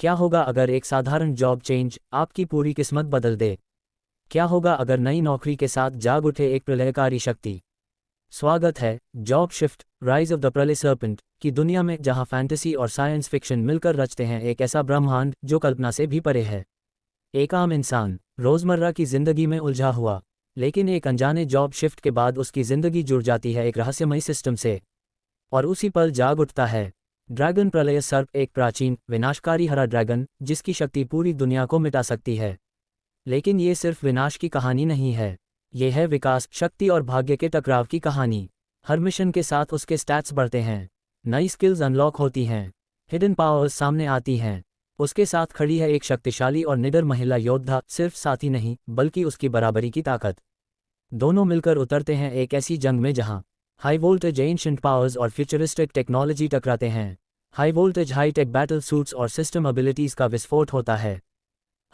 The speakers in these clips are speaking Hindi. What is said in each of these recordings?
क्या होगा अगर एक साधारण जॉब चेंज आपकी पूरी किस्मत बदल दे? क्या होगा अगर नई नौकरी के साथ जाग उठे एक प्रलयकारी शक्ति? स्वागत है job shift rise of the प्रलय सर्पेंट की दुनिया में, जहां फैंटेसी और साइंस फिक्शन मिलकर रचते हैं एक ऐसा ब्रह्मांड जो कल्पना से भी परे है। एक आम इंसान रोजमर्रा की जिंदगी में उलझा हुआ, लेकिन एक अनजाने जॉब शिफ्ट के बाद उसकी जिंदगी जुड़ जाती है एक रहस्यमयी सिस्टम से, और उसी पल जाग उठता है ड्रैगन प्रलय सर्प, एक प्राचीन विनाशकारी हरा ड्रैगन जिसकी शक्ति पूरी दुनिया को मिटा सकती है। लेकिन ये सिर्फ विनाश की कहानी नहीं है, ये है विकास, शक्ति और भाग्य के टकराव की कहानी। हर मिशन के साथ उसके स्टैट्स बढ़ते हैं, नई स्किल्स अनलॉक होती हैं, हिडन पावर्स सामने आती हैं। उसके साथ खड़ी है एक शक्तिशाली और निडर महिला योद्धा, सिर्फ साथी नहीं बल्कि उसकी बराबरी की ताकत। दोनों मिलकर उतरते हैं एक ऐसी जंग में जहां हाई वोल्टेज एंशिएंट पावर्स और फ्यूचरिस्टिक टेक्नोलॉजी टकराते हैं। High voltage high tech battle suits और सिस्टम एबिलिटीज का विस्फोट होता है।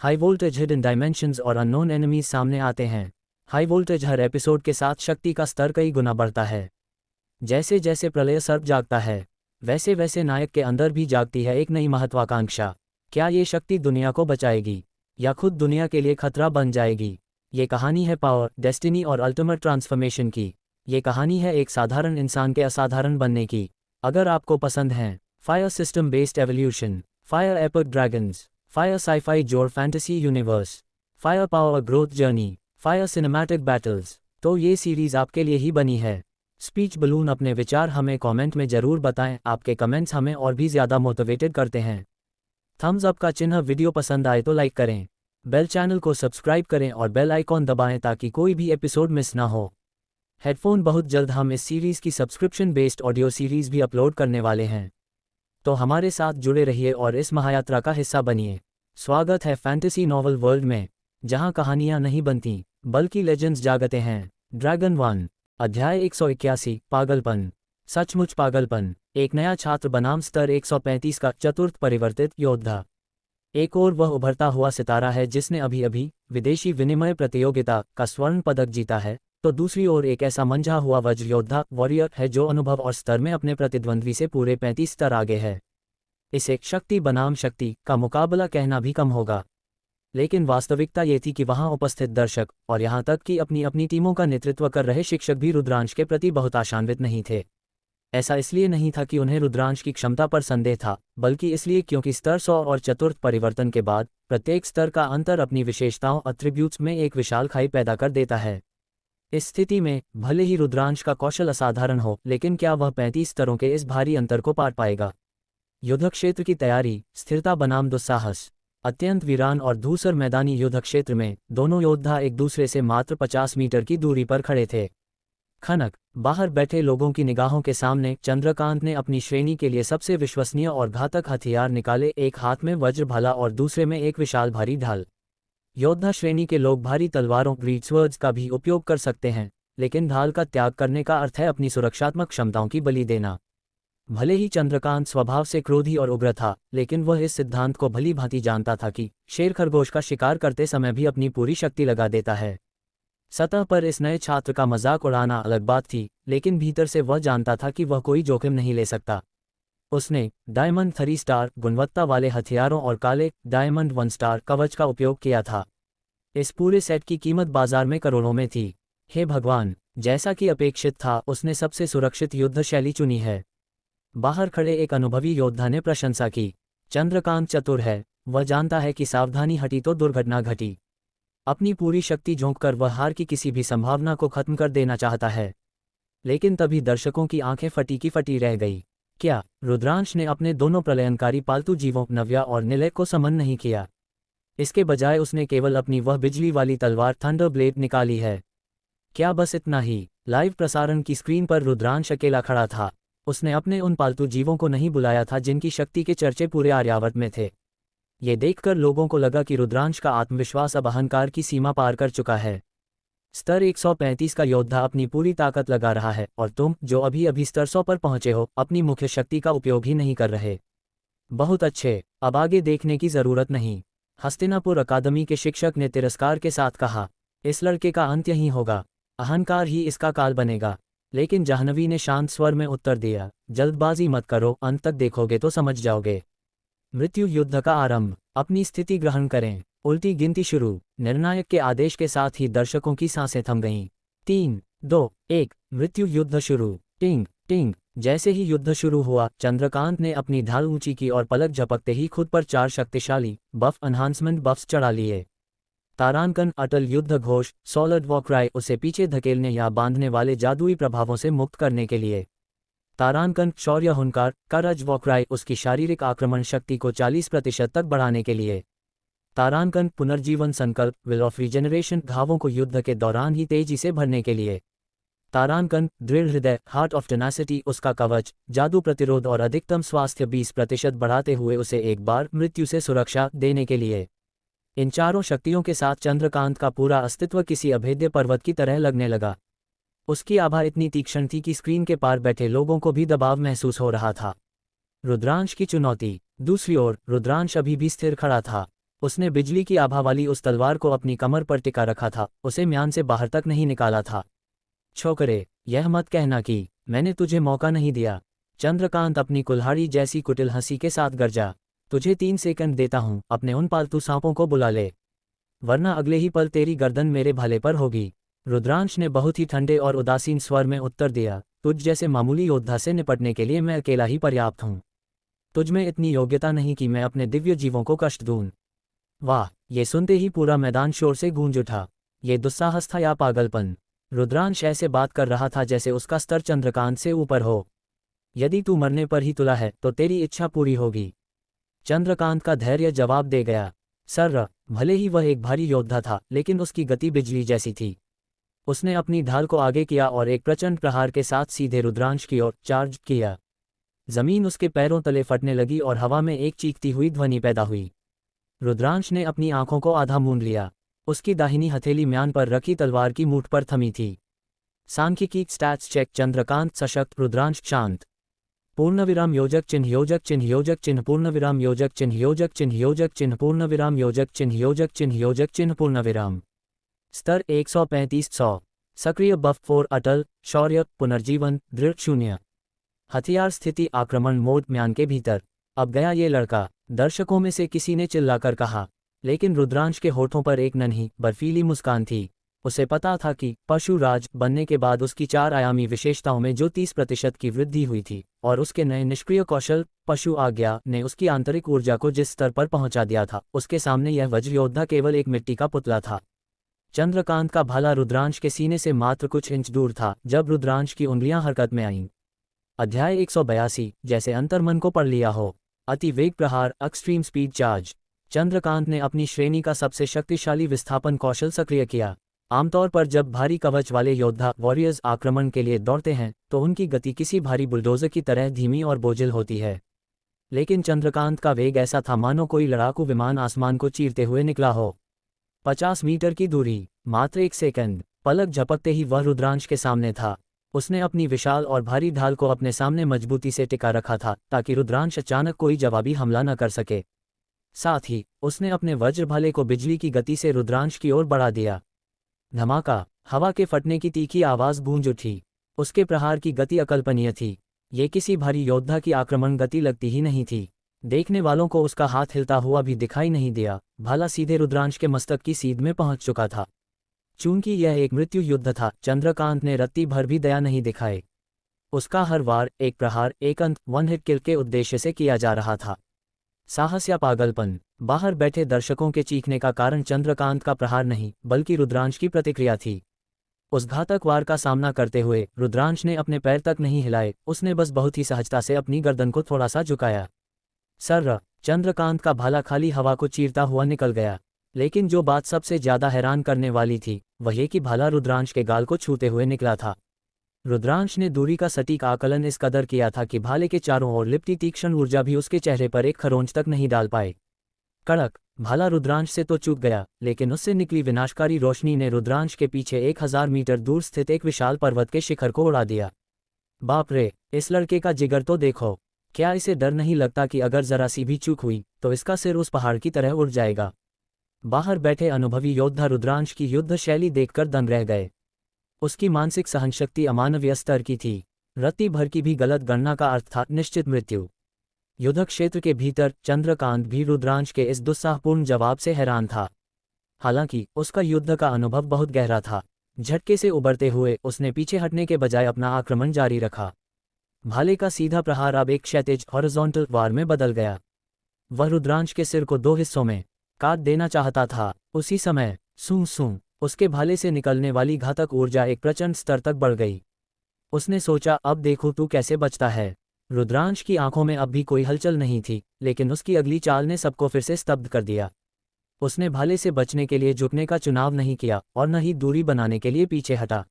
हाई वोल्टेज हिडन डायमेंशंस और अननोन एनिमीज सामने आते हैं। हाई वोल्टेज हर एपिसोड के साथ शक्ति का स्तर कई गुना बढ़ता है। जैसे जैसे प्रलय सर्प जागता है, वैसे वैसे नायक के अंदर भी जागती है एक नई महत्वाकांक्षा। क्या ये शक्ति दुनिया को बचाएगी या खुद दुनिया के लिए खतरा बन जाएगी? ये कहानी है पावर, डेस्टिनी और अल्टीमेट ट्रांसफॉर्मेशन की। ये कहानी है एक साधारण इंसान के असाधारण बनने की। अगर आपको पसंद है fire system based evolution, fire epic dragons, fire sci-fi जोर fantasy universe, fire power growth journey, fire cinematic battles, तो ये सीरीज आपके लिए ही बनी है। स्पीच बलून अपने विचार हमें कमेंट में जरूर बताएं, आपके कमेंट्स हमें और भी ज़्यादा मोटिवेटेड करते हैं। थम्स अप का चिन्ह, वीडियो पसंद आए तो लाइक करें, बेल चैनल को सब्सक्राइब करें और बेल आइकॉन दबाएं ताकि कोई भी एपिसोड मिस ना हो। हेडफोन, बहुत जल्द हम इस सीरीज़ की सब्सक्रिप्शन बेस्ड ऑडियो सीरीज़ भी अपलोड करने वाले हैं, तो हमारे साथ जुड़े रहिए और इस महायात्रा का हिस्सा बनिए। स्वागत है फैंटेसी नॉवल वर्ल्ड में, जहां कहानियां नहीं बनती बल्कि लेजेंड्स जागते हैं। ड्रैगन 1, अध्याय 181, पागलपन। सचमुच पागलपन। एक नया छात्र बनाम स्तर 135 का चतुर्थ परिवर्तित योद्धा। एक और वह उभरता हुआ सितारा है जिसने अभी अभी विदेशी विनिमय प्रतियोगिता का स्वर्ण पदक जीता है, तो दूसरी ओर एक ऐसा मंझा हुआ वज्र योद्धा वॉरियर है जो अनुभव और स्तर में अपने प्रतिद्वंद्वी से पूरे 35 स्तर आगे है। इसे शक्ति बनाम शक्ति का मुकाबला कहना भी कम होगा, लेकिन वास्तविकता ये थी कि वहां उपस्थित दर्शक और यहां तक कि अपनी अपनी टीमों का नेतृत्व कर रहे शिक्षक भी रुद्रांश के प्रति बहुत आशान्वित नहीं थे। ऐसा इसलिए नहीं था कि उन्हें रुद्रांश की क्षमता पर संदेह था, बल्कि इसलिए क्योंकि स्तर 100 और चतुर्थ परिवर्तन के बाद प्रत्येक स्तर का अंतर अपनी विशेषताओं अट्रिब्यूट्स में एक विशाल खाई पैदा कर देता है। इस स्थिति में भले ही रुद्रांश का कौशल असाधारण हो, लेकिन क्या वह 35 स्तरों के इस भारी अंतर को पार पाएगा? युद्ध क्षेत्र की तैयारी, स्थिरता बनाम दुस्साहस। अत्यंत वीरान और धूसर मैदानी युद्ध क्षेत्र में दोनों योद्धा एक दूसरे से मात्र 50 मीटर की दूरी पर खड़े थे। खनक। बाहर बैठे लोगों की निगाहों के सामने चंद्रकांत ने अपनी श्रेणी के लिए सबसे विश्वसनीय और घातक हथियार निकाले, एक हाथ में वज्र भाला और दूसरे में एक विशाल भारी ढाल। योद्धा श्रेणी के लोग भारी तलवारों ग्रीड्सवर्ड्स का भी उपयोग कर सकते हैं, लेकिन ढाल का त्याग करने का अर्थ है अपनी सुरक्षात्मक क्षमताओं की बलि देना। भले ही चंद्रकांत स्वभाव से क्रोधी और उग्र था, लेकिन वह इस सिद्धांत को भली भांति जानता था कि शेर खरगोश का शिकार करते समय भी अपनी पूरी शक्ति लगा देता है। सतह पर इस नए छात्र का मजाक उड़ाना अलग बात थी, लेकिन भीतर से वह जानता था कि वह कोई जोखिम नहीं ले सकता। उसने डायमंड 3 स्टार गुणवत्ता वाले हथियारों और काले डायमंड 1 स्टार कवच का उपयोग किया था। इस पूरे सेट की कीमत बाजार में करोड़ों में थी। हे भगवान, जैसा कि अपेक्षित था उसने सबसे सुरक्षित युद्ध शैली चुनी है। बाहर खड़े एक अनुभवी योद्धा ने प्रशंसा की। चंद्रकांत चतुर है, वह जानता है कि सावधानी हटी तो दुर्घटना घटी। अपनी पूरी शक्ति झोंककर वह हार की किसी भी संभावना को खत्म कर देना चाहता है। लेकिन तभी दर्शकों की आंखें फटी की फटी रह गई। क्या रुद्रांश ने अपने दोनों प्रलयनकारी पालतू जीवों नव्या और निलय को समन नहीं किया? इसके बजाय उसने केवल अपनी वह बिजली वाली तलवार थंडर ब्लेड निकाली है। क्या बस इतना ही? लाइव प्रसारण की स्क्रीन पर रुद्रांश अकेला खड़ा था। उसने अपने उन पालतू जीवों को नहीं बुलाया था जिनकी शक्ति के चर्चे पूरे आर्यावर्त में थे। ये देखकर लोगों को लगा कि रुद्रांश का आत्मविश्वास अब अहंकार की सीमा पार कर चुका है। स्तर 135 का योद्धा अपनी पूरी ताकत लगा रहा है, और तुम जो अभी अभी स्तर 100 पर पहुंचे हो अपनी मुख्य शक्ति का उपयोग ही नहीं कर रहे। बहुत अच्छे, अब आगे देखने की जरूरत नहीं। हस्तिनापुर अकादमी के शिक्षक ने तिरस्कार के साथ कहा, इस लड़के का अंत यही होगा, अहंकार ही इसका काल बनेगा। लेकिन जाह्नवी ने शांत स्वर में उत्तर दिया, जल्दबाजी मत करो, अंत तक देखोगे तो समझ जाओगे। मृत्यु युद्ध का आरंभ। अपनी स्थिति ग्रहण करें। उल्टी गिनती शुरू। निर्णायक के आदेश के साथ ही दर्शकों की सांसें थम गईं। 3, 2, 1 मृत्यु युद्ध शुरू। टिंग टिंग। जैसे ही युद्ध शुरू हुआ, चंद्रकांत ने अपनी ढाल ऊंची की और पलक झपकते ही खुद पर 4 शक्तिशाली बफ एनहांसमेंट बफ्स चढ़ा लिए। तारांकन, अटल युद्ध घोष, सॉलिड वॉक्राई, उसे पीछे धकेलने या बांधने वाले जादुई प्रभावों से मुक्त करने के लिए। तारांकन, शौर्य हुंकार, करज वॉक्राई, उसकी शारीरिक आक्रमण शक्ति को 40% तक बढ़ाने के लिए। तारांकन, पुनर्जीवन संकल्प, विल ऑफ रीजेनरेशन, घावों को युद्ध के दौरान ही तेजी से भरने के लिए। तारांकन, दृढ़ हृदय, हार्ट ऑफ टेनासिटी, उसका कवच, जादू प्रतिरोध और अधिकतम स्वास्थ्य 20% बढ़ाते हुए उसे एक बार मृत्यु से सुरक्षा देने के लिए। इन चारों शक्तियों के साथ चंद्रकांत का पूरा अस्तित्व किसी अभेद्य पर्वत की तरह लगने लगा। उसकी आभा इतनी तीक्ष्ण थी कि स्क्रीन के पार बैठे लोगों को भी दबाव महसूस हो रहा था। रुद्रांश की चुनौती। दूसरी ओर रुद्रांश अभी भी स्थिर खड़ा था। उसने बिजली की आभा वाली उस तलवार को अपनी कमर पर टिका रखा था, उसे म्यान से बाहर तक नहीं निकाला था। छोकरे, यह मत कहना कि मैंने तुझे मौका नहीं दिया। चंद्रकांत अपनी कुल्हाड़ी जैसी कुटिल हंसी के साथ गरजा। तुझे 3 सेकंड देता हूं, अपने उन पालतू सांपों को बुला ले, वरना अगले ही पल तेरी गर्दन मेरे भले पर होगी। रुद्रांश ने बहुत ही ठंडे और उदासीन स्वर में उत्तर दिया, तुझ जैसे मामूली योद्धा से निपटने के लिए मैं अकेला ही पर्याप्त हूं। तुझ में इतनी योग्यता नहीं कि मैं अपने दिव्य जीवों को कष्ट दूं। वाह! ये सुनते ही पूरा मैदान शोर से गूंज उठा। ये दुस्साहस था या पागलपन? रुद्रांश ऐसे बात कर रहा था जैसे उसका स्तर चंद्रकांत से ऊपर हो। यदि तू मरने पर ही तुला है तो तेरी इच्छा पूरी होगी। चंद्रकांत का धैर्य जवाब दे गया। सर, भले ही वह एक भारी योद्धा था, लेकिन उसकी गति बिजली जैसी थी। उसने अपनी ढाल को आगे किया और एक प्रचंड प्रहार के साथ सीधे रुद्रांश की ओर चार्ज किया। जमीन उसके पैरों तले फटने लगी और हवा में एक चीखती हुई ध्वनि पैदा हुई। रुद्रांश ने अपनी आंखों को आधा मूंद लिया। उसकी दाहिनी हथेली म्यान पर रखी तलवार की मूठ पर थमी थी। सांख्यिकी स्टैट्स चेक। चंद्रकांत सशक्त, रुद्रांश शांत। पूर्णविराम योजक चिन्ह योजक चिन्ह योजक चिन्ह पूर्णविराम योजक चिन्ह योजक चिन्ह योजक चिन्ह पूर्णविराम योजक चिन्ह योजक चिन्ह योजक चिन्ह पूर्णविराम। स्तर 135-100। सक्रिय बफ 4 अटल, शौर्य, पुनर्जीवन, दृढ़ 0। हथियार स्थिति आक्रमण मोड म्यान के भीतर। अब गया ये लड़का, दर्शकों में से किसी ने चिल्लाकर कहा। लेकिन रुद्रांश के होठों पर एक नन्ही बर्फीली मुस्कान थी। उसे पता था कि पशु राज बनने के बाद उसकी 4 आयामी विशेषताओं में जो 30% की वृद्धि हुई थी और उसके नए निष्क्रिय कौशल पशु आज्ञा ने उसकी आंतरिक ऊर्जा को जिस स्तर पर पहुंचा दिया था, उसके सामने यह वज्र योद्धा केवल एक मिट्टी का पुतला था। चंद्रकांत का भाला रुद्रांश के सीने से मात्र कुछ इंच दूर था जब रुद्रांश की उंगलियां हरकत में आईं। अध्याय 182, जैसे अंतर्मन को पढ़ लिया हो। अति वेग प्रहार, एक्सट्रीम स्पीड चार्ज। चंद्रकांत ने अपनी श्रेणी का सबसे शक्तिशाली विस्थापन कौशल सक्रिय किया। आमतौर पर जब भारी कवच वाले योद्धा वॉरियर्स आक्रमण के लिए दौड़ते हैं तो उनकी गति किसी भारी बुलडोजर की तरह धीमी और बोझिल होती है। लेकिन चंद्रकांत का वेग ऐसा था मानो कोई लड़ाकू विमान आसमान को चीरते हुए निकला हो। 50 मीटर की दूरी, मात्र 1 सेकंड। पलक झपकते ही वह रुद्रांश के सामने था। उसने अपनी विशाल और भारी ढाल को अपने सामने मजबूती से टिका रखा था ताकि रुद्रांश अचानक कोई जवाबी हमला न कर सके। साथ ही उसने अपने वज्र भाले को बिजली की गति से रुद्रांश की ओर बढ़ा दिया। धमाका, हवा के फटने की तीखी आवाज गूंज उठी। उसके प्रहार की गति अकल्पनीय थी। ये किसी भारी योद्धा की आक्रमण गति लगती ही नहीं थी। देखने वालों को उसका हाथ हिलता हुआ भी दिखाई नहीं दिया। भाला सीधे रुद्रांश के मस्तक की सीध में पहुंच चुका था। चूंकि यह एक मृत्यु युद्ध था, चंद्रकांत ने रत्ती भर भी दया नहीं दिखाई। उसका हर वार एक प्रहार, एक अंत, 1 हिट किल के उद्देश्य से किया जा रहा था। साहस या पागलपन? बाहर बैठे दर्शकों के चीखने का कारण चंद्रकांत का प्रहार नहीं बल्कि रुद्रांश की प्रतिक्रिया थी। उस घातक वार का सामना करते हुए रुद्रांश ने अपने पैर तक नहीं हिलाए, उसने बस बहुत ही सहजता से अपनी गर्दन को थोड़ा सा झुकाया। सर, चंद्रकांत का भाला खाली हवा को चीरता हुआ निकल गया। लेकिन जो बात सबसे ज्यादा हैरान करने वाली थी वह ये कि भाला रुद्रांश के गाल को छूते हुए निकला था। रुद्रांश ने दूरी का सटीक आकलन इस कदर किया था कि भाले के चारों ओर लिपटी तीक्ष्ण ऊर्जा भी उसके चेहरे पर एक खरोंच तक नहीं डाल पाए। कड़क, भाला रुद्रांश से तो चूक गया, लेकिन उससे निकली विनाशकारी रोशनी ने रुद्रांश के पीछे 1000 मीटर दूर स्थित एक विशाल पर्वत के शिखर को उड़ा दिया। बाप रे, इस लड़के का जिगर तो देखो। क्या इसे डर नहीं लगता कि अगर जरा सी भी चूक हुई तो इसका सिर उस पहाड़ की तरह उड़ जाएगा? बाहर बैठे अनुभवी योद्धा रुद्रांश की युद्ध शैली देखकर दंग रह गए। उसकी मानसिक सहनशक्ति अमानवीय स्तर की थी। रत्ती भर की भी गलत गणना का अर्थ था निश्चित मृत्यु। युद्ध क्षेत्र के भीतर चंद्रकांत भी रुद्रांश के इस दुस्साहपूर्ण जवाब से हैरान था। हालांकि उसका युद्ध का अनुभव बहुत गहरा था। झटके से उबरते हुए उसने पीछे हटने के बजाय अपना आक्रमण जारी रखा। भाले का सीधा प्रहार अब एक क्षैतिज हॉरिजॉन्टल वार में बदल गया। वह रुद्रांश के सिर को 2 हिस्सों में काट देना चाहता था। उसी समय सूं सूं उसके भाले से निकलने वाली घातक ऊर्जा एक प्रचंड स्तर तक बढ़ गई। उसने सोचा, अब देखो तू कैसे बचता है। रुद्रांश की आंखों में अब भी कोई हलचल नहीं थी, लेकिन उसकी अगली चाल ने सबको फिर से स्तब्ध कर दिया। उसने भाले से बचने के लिए झुकने का चुनाव नहीं किया और न ही दूरी बनाने के लिए पीछे हटा।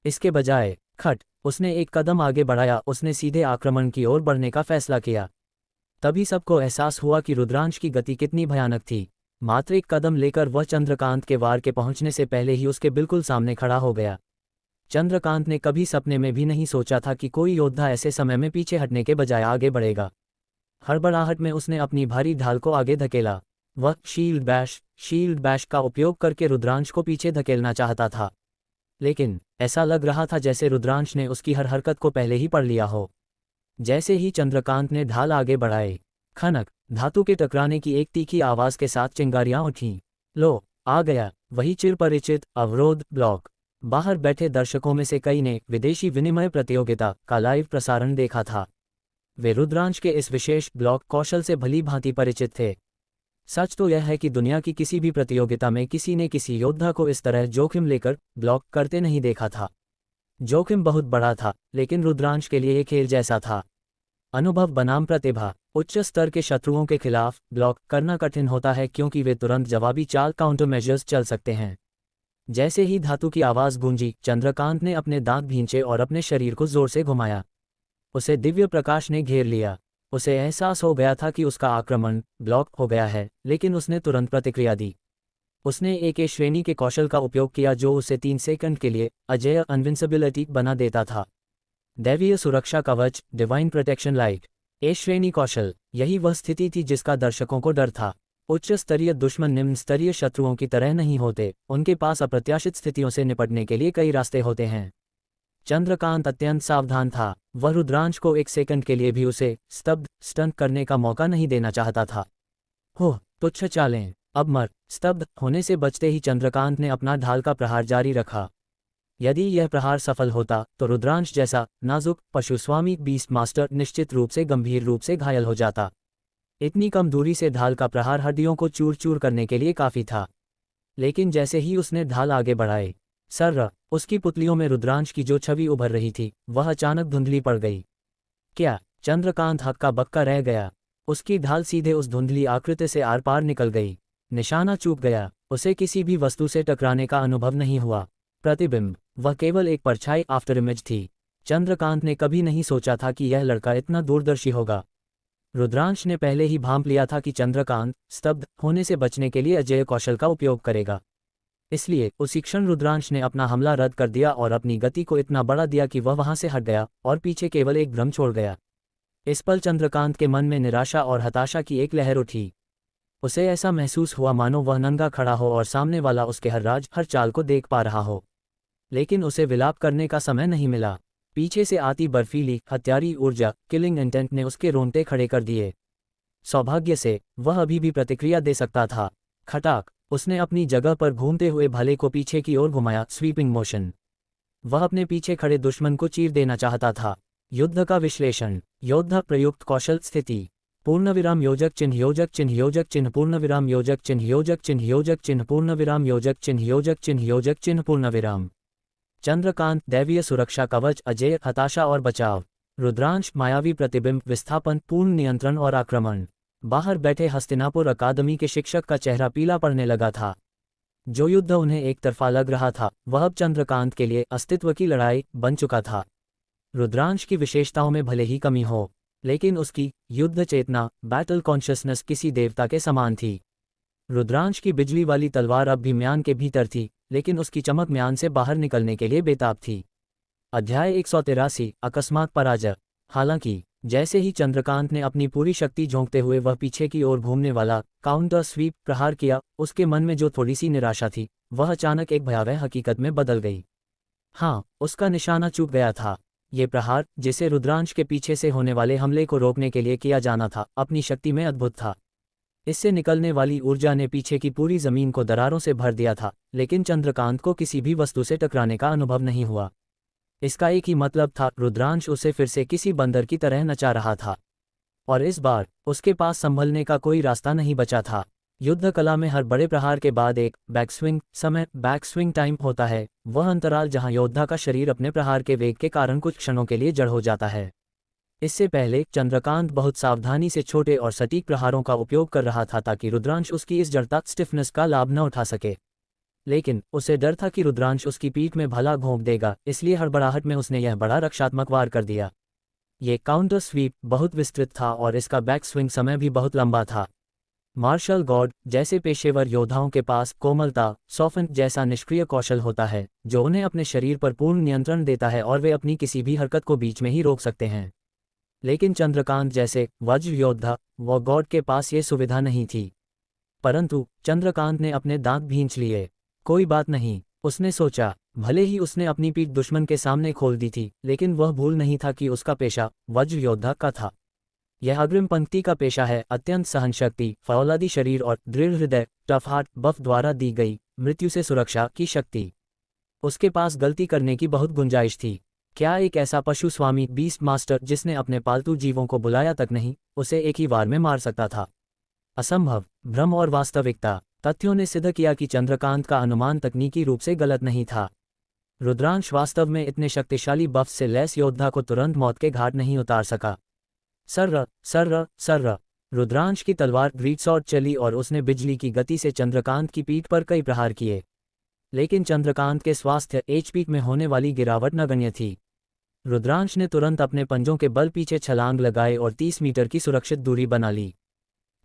इसके बजाय खट उसने एक कदम आगे बढ़ाया। उसने सीधे आक्रमण की ओर बढ़ने का फैसला किया। तभी सबको एहसास हुआ कि रुद्रांश की गति कितनी भयानक थी। मात्र एक कदम लेकर वह चंद्रकांत के वार के पहुंचने से पहले ही उसके बिल्कुल सामने खड़ा हो गया। चंद्रकांत ने कभी सपने में भी नहीं सोचा था कि कोई योद्धा ऐसे समय में पीछे हटने के बजाय आगे बढ़ेगा। हड़बड़ाहट में उसने अपनी भारी ढाल को आगे धकेला। वह शील्ड बैश का उपयोग करके रुद्रांश को पीछे धकेलना चाहता था, लेकिन ऐसा लग रहा था जैसे रुद्रांश ने उसकी हर हरकत को पहले ही पढ़ लिया हो। जैसे ही चंद्रकांत ने ढाल आगे बढ़ाई, खनक धातु के टकराने की एक तीखी आवाज के साथ चिंगारियां उठीं। लो, आ गया वही चिरपरिचित अवरोध ब्लॉक। बाहर बैठे दर्शकों में से कई ने विदेशी विनिमय प्रतियोगिता का लाइव प्रसारण देखा था। वे रुद्रांश के इस विशेष ब्लॉक कौशल से भली भांति परिचित थे। सच तो यह है कि दुनिया की किसी भी प्रतियोगिता में किसी ने किसी योद्धा को इस तरह जोखिम लेकर ब्लॉक करते नहीं देखा था। जोखिम बहुत बड़ा था, लेकिन रुद्रांश के लिए ये खेल जैसा था। अनुभव बनाम प्रतिभा। उच्च स्तर के शत्रुओं के खिलाफ ब्लॉक करना कठिन होता है क्योंकि वे तुरंत जवाबी चाल काउंटर मेजर्स चल सकते हैं। जैसे ही धातु की आवाज गूंजी, चंद्रकांत ने अपने दांत भींचे और अपने शरीर को जोर से घुमाया। उसे दिव्य प्रकाश ने घेर लिया। उसे एहसास हो गया था कि उसका आक्रमण ब्लॉक हो गया है, लेकिन उसने तुरंत प्रतिक्रिया दी। उसने एक श्रेणी के कौशल का उपयोग किया जो उसे 3 सेकंड के लिए अजेय इनविंसिबिलिटी बना देता था। दैवीय सुरक्षा कवच, डिवाइन प्रोटेक्शन लाइट। ए श्रेणी कौशल। यही वह स्थिति थी जिसका दर्शकों को डर था। उच्च स्तरीय दुश्मन निम्न स्तरीय शत्रुओं की तरह नहीं होते। उनके पास अप्रत्याशित स्थितियों से निपटने के लिए कई रास्ते होते हैं। चंद्रकांत अत्यंत सावधान था। वह रुद्रांश को 1 सेकंड के लिए भी उसे स्टन करने का मौका नहीं देना चाहता था। तुच्छ चालें। अब स्तब्ध होने से बचते ही चंद्रकांत ने अपना ढाल का प्रहार जारी रखा। यदि यह प्रहार सफल होता तो रुद्रांश जैसा नाजुक पशुस्वामी बीस्ट मास्टर निश्चित रूप से गंभीर रूप से घायल हो जाता। इतनी कम दूरी से ढाल का प्रहार हड्डियों को चूर चूर करने के लिए काफी था। लेकिन जैसे ही उसने ढाल आगे बढ़ाई, उसकी पुतलियों में रुद्रांश की जो छवि उभर रही थी वह अचानक धुंधली पड़ गई। क्या? चंद्रकांत हक्का बक्का रह गया। उसकी ढाल सीधे उस धुंधली आकृति से आर पार निकल गई। निशाना चूक गया। उसे किसी भी वस्तु से टकराने का अनुभव नहीं हुआ। प्रतिबिंब, वह केवल एक परछाई आफ्टर इमेज थी। चंद्रकांत ने कभी नहीं सोचा था कि यह लड़का इतना दूरदर्शी होगा। रुद्रांश ने पहले ही भांप लिया था कि चंद्रकांत स्तब्ध होने से बचने के लिए अजेय कौशल का उपयोग करेगा। इसलिए उसी क्षण रुद्रांश ने अपना हमला रद्द कर दिया और अपनी गति को इतना बढ़ा दिया कि वह वहां से हट गया और पीछे केवल एक भ्रम छोड़ गया। इस पल चंद्रकांत के मन में निराशा और हताशा की एक लहर उठी। उसे ऐसा महसूस हुआ मानो वह नंगा खड़ा हो और सामने वाला उसके हर चाल को देख पा रहा हो। लेकिन उसे विलाप करने का समय नहीं मिला। पीछे से आती बर्फीली हत्यारी ऊर्जा, किलिंग इंटेंट ने उसके रोंगटे खड़े कर दिए। सौभाग्य से वह अभी भी प्रतिक्रिया दे सकता था। खटाक, उसने अपनी जगह पर घूमते हुए भाले को पीछे की ओर घुमाया। Sweeping motion. वह अपने पीछे खड़े दुश्मन को चीर देना चाहता था। युद्ध का विश्लेषण। योद्धा प्रयुक्त कौशल स्थिति। पूर्णविराम योजक चिन्ह योजक चिन्ह योजक चिन्ह पूर्णविराम योजक चिन्ह योजक चिन्ह योजक चिन्ह पूर्णविराम योजक चिन्ह योजक चिन्ह योजक चिन्ह पूर्णविराम। चंद्रकांत दैवीय सुरक्षा कवच, अजेय हताशा और बचाव। रुद्रांश मायावी प्रतिबिंब, विस्थापन, पूर्ण नियंत्रण और आक्रमण। बाहर बैठे हस्तिनापुर अकादमी के शिक्षक का चेहरा पीला पड़ने लगा था। जो युद्ध उन्हें एक तरफा लग रहा था वह अब चंद्रकांत के लिए अस्तित्व की लड़ाई बन चुका था। रुद्रांश की विशेषताओं में भले ही कमी हो, लेकिन उसकी युद्ध चेतना, बैटल कॉन्शियसनेस किसी देवता के समान थी। रुद्रांश की बिजली वाली तलवार अब भी म्यान के भीतर थी, लेकिन उसकी चमक म्यान से बाहर निकलने के लिए बेताब थी। अध्याय 183, अकस्मात पराजय। हालांकि जैसे ही चंद्रकांत ने अपनी पूरी शक्ति झोंकते हुए वह पीछे की ओर घूमने वाला काउंटर स्वीप प्रहार किया, उसके मन में जो थोड़ी सी निराशा थी वह अचानक एक भयावह हकीकत में बदल गई। हाँ, उसका निशाना चूक गया था। ये प्रहार, जिसे रुद्रांश के पीछे से होने वाले हमले को रोकने के लिए किया जाना था, अपनी शक्ति में अद्भुत था। इससे निकलने वाली ऊर्जा ने पीछे की पूरी जमीन को दरारों से भर दिया था, लेकिन चंद्रकांत को किसी भी वस्तु से टकराने का अनुभव नहीं हुआ। इसका एक ही मतलब था, रुद्रांश उसे फिर से किसी बंदर की तरह नचा रहा था, और इस बार उसके पास संभलने का कोई रास्ता नहीं बचा था। युद्ध कला में हर बड़े प्रहार के बाद एक बैकस्विंग समय, बैकस्विंग टाइम होता है, वह अंतराल जहां योद्धा का शरीर अपने प्रहार के वेग के कारण कुछ क्षणों के लिए जड़ हो जाता है। इससे पहले चंद्रकांत बहुत सावधानी से छोटे और सटीक प्रहारों का उपयोग कर रहा था ताकि रुद्रांश उसकी इस जड़ता स्टिफनेस का लाभ न उठा सके। लेकिन उसे डर था कि रुद्रांश उसकी पीठ में भला घोंप देगा, इसलिए हड़बड़ाहट में उसने यह बड़ा रक्षात्मक वार कर दिया। ये काउंटर स्वीप बहुत विस्तृत था और इसका बैक स्विंग समय भी बहुत लंबा था। मार्शल गॉड जैसे पेशेवर योद्धाओं के पास कोमलता, सॉफ्ट जैसा निष्क्रिय कौशल होता है, जो उन्हें अपने शरीर पर पूर्ण नियंत्रण देता है और वे अपनी किसी भी हरकत को बीच में ही रोक सकते हैं। लेकिन चंद्रकांत जैसे वज्र योद्धा व गॉड के पास ये सुविधा नहीं थी। परंतु चंद्रकांत ने अपने दांत भींच लिए। कोई बात नहीं, उसने सोचा। भले ही उसने अपनी पीठ दुश्मन के सामने खोल दी थी, लेकिन वह भूल नहीं था कि उसका पेशा वज्र योद्धा का था। यह अग्रिम पंक्ति का पेशा है, अत्यंत सहनशक्ति, फौलादी शरीर और दृढ़ हृदय, टफ हार्ट बफ द्वारा दी गई मृत्यु से सुरक्षा की शक्ति। उसके पास गलती करने की बहुत गुंजाइश थी। क्या एक ऐसा पशु स्वामी बीस्ट मास्टर जिसने अपने पालतू जीवों को बुलाया तक नहीं, उसे एक ही वार में मार सकता था? असंभव। भ्रम और वास्तविकता। तथ्यों ने सिद्ध किया कि चंद्रकांत का अनुमान तकनीकी रूप से गलत नहीं था। रुद्रांश वास्तव में इतने शक्तिशाली बफ से लैस योद्धा को तुरंत मौत के घाट नहीं उतार सका। सर्र सर्र सर्र रुद्रांश की तलवार ग्रीडसॉर्ड चली और उसने बिजली की गति से चंद्रकांत की पीठ पर कई प्रहार किए। लेकिन चंद्रकांत के स्वास्थ्य एचपी में होने वाली गिरावट नगण्य थी। रुद्रांश ने तुरंत अपने पंजों के बल पीछे छलांग लगाए और 30 मीटर की सुरक्षित दूरी बना ली।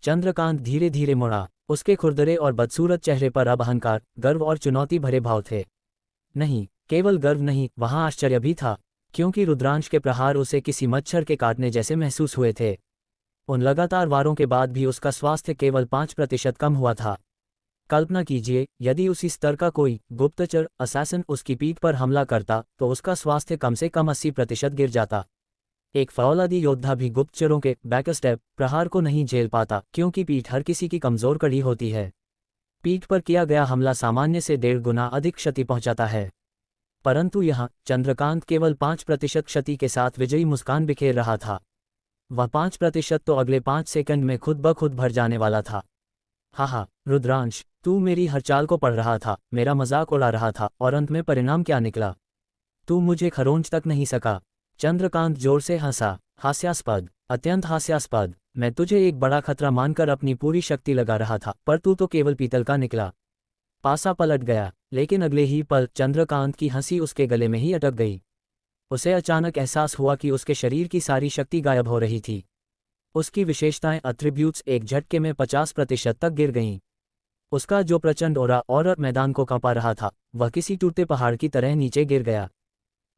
चंद्रकांत धीरे धीरे मुड़ा। उसके खुरदरे और बदसूरत चेहरे पर अब अहंकार, गर्व और चुनौती भरे भाव थे। नहीं, केवल गर्व नहीं, वहां आश्चर्य भी था, क्योंकि रुद्रांश के प्रहार उसे किसी मच्छर के काटने जैसे महसूस हुए थे। उन लगातार वारों के बाद भी उसका स्वास्थ्य केवल 5% कम हुआ था। कल्पना कीजिए, यदि उसी स्तर का कोई गुप्तचर असैसिन उसकी पीठ पर हमला करता तो उसका स्वास्थ्य कम से कम 80% गिर जाता। एक फौलादी योद्धा भी गुप्तचरों के बैकस्टेप प्रहार को नहीं झेल पाता, क्योंकि पीठ हर किसी की कमजोर कड़ी होती है। पीठ पर किया गया हमला सामान्य से 1.5 गुना अधिक क्षति पहुंचाता है। परंतु यहाँ चंद्रकांत केवल 5% क्षति के साथ विजयी मुस्कान बिखेर रहा था। वह 5% तो अगले 5 सेकंड में खुद ब खुद भर जाने वाला था। हा, रुद्रांश, तू मेरी हर चाल को पढ़ रहा था, मेरा मजाक उड़ा रहा था, और अंत में परिणाम क्या निकला? तू मुझे खरोंच तक नहीं सका। चंद्रकांत जोर से हंसा। हास्यास्पद, अत्यंत हास्यास्पद। मैं तुझे एक बड़ा खतरा मानकर अपनी पूरी शक्ति लगा रहा था, पर तू तो केवल पीतल का निकला। पासा पलट गया, लेकिन अगले ही पल चंद्रकांत की हंसी उसके गले में ही अटक गई। उसे अचानक एहसास हुआ कि उसके शरीर की सारी शक्ति गायब हो रही थी। उसकी विशेषताएं एट्रिब्यूट्स एक झटके में 50% तक गिर गईं। उसका जो प्रचंड ऑरा और मैदान को कांपा रहा था, वह किसी टूटे पहाड़ की तरह नीचे गिर गया।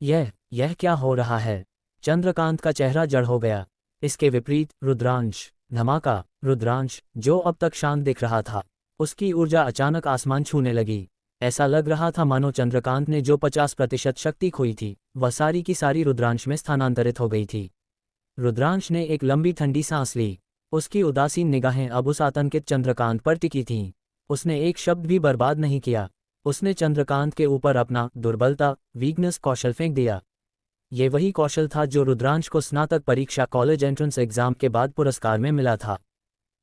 यह क्या हो रहा है? चंद्रकांत का चेहरा जड़ हो गया। इसके विपरीत रुद्रांश, धमाका। रुद्रांश, जो अब तक शांत दिख रहा था, उसकी ऊर्जा अचानक आसमान छूने लगी। ऐसा लग रहा था मानो चंद्रकांत ने जो 50% शक्ति खोई थी, वह सारी की सारी रुद्रांश में स्थानांतरित हो गई थी। रुद्रांश ने एक लंबी ठंडी सांस ली। उसकी उदासीन निगाहें अब उस आतंकित चंद्रकांत पर टिकी थीं। उसने एक शब्द भी बर्बाद नहीं किया। उसने चंद्रकांत के ऊपर अपना दुर्बलता, वीकनेस कौशल फेंक दिया। ये वही कौशल था जो रुद्रांश को स्नातक परीक्षा कॉलेज एंट्रेंस एग्जाम के बाद पुरस्कार में मिला था।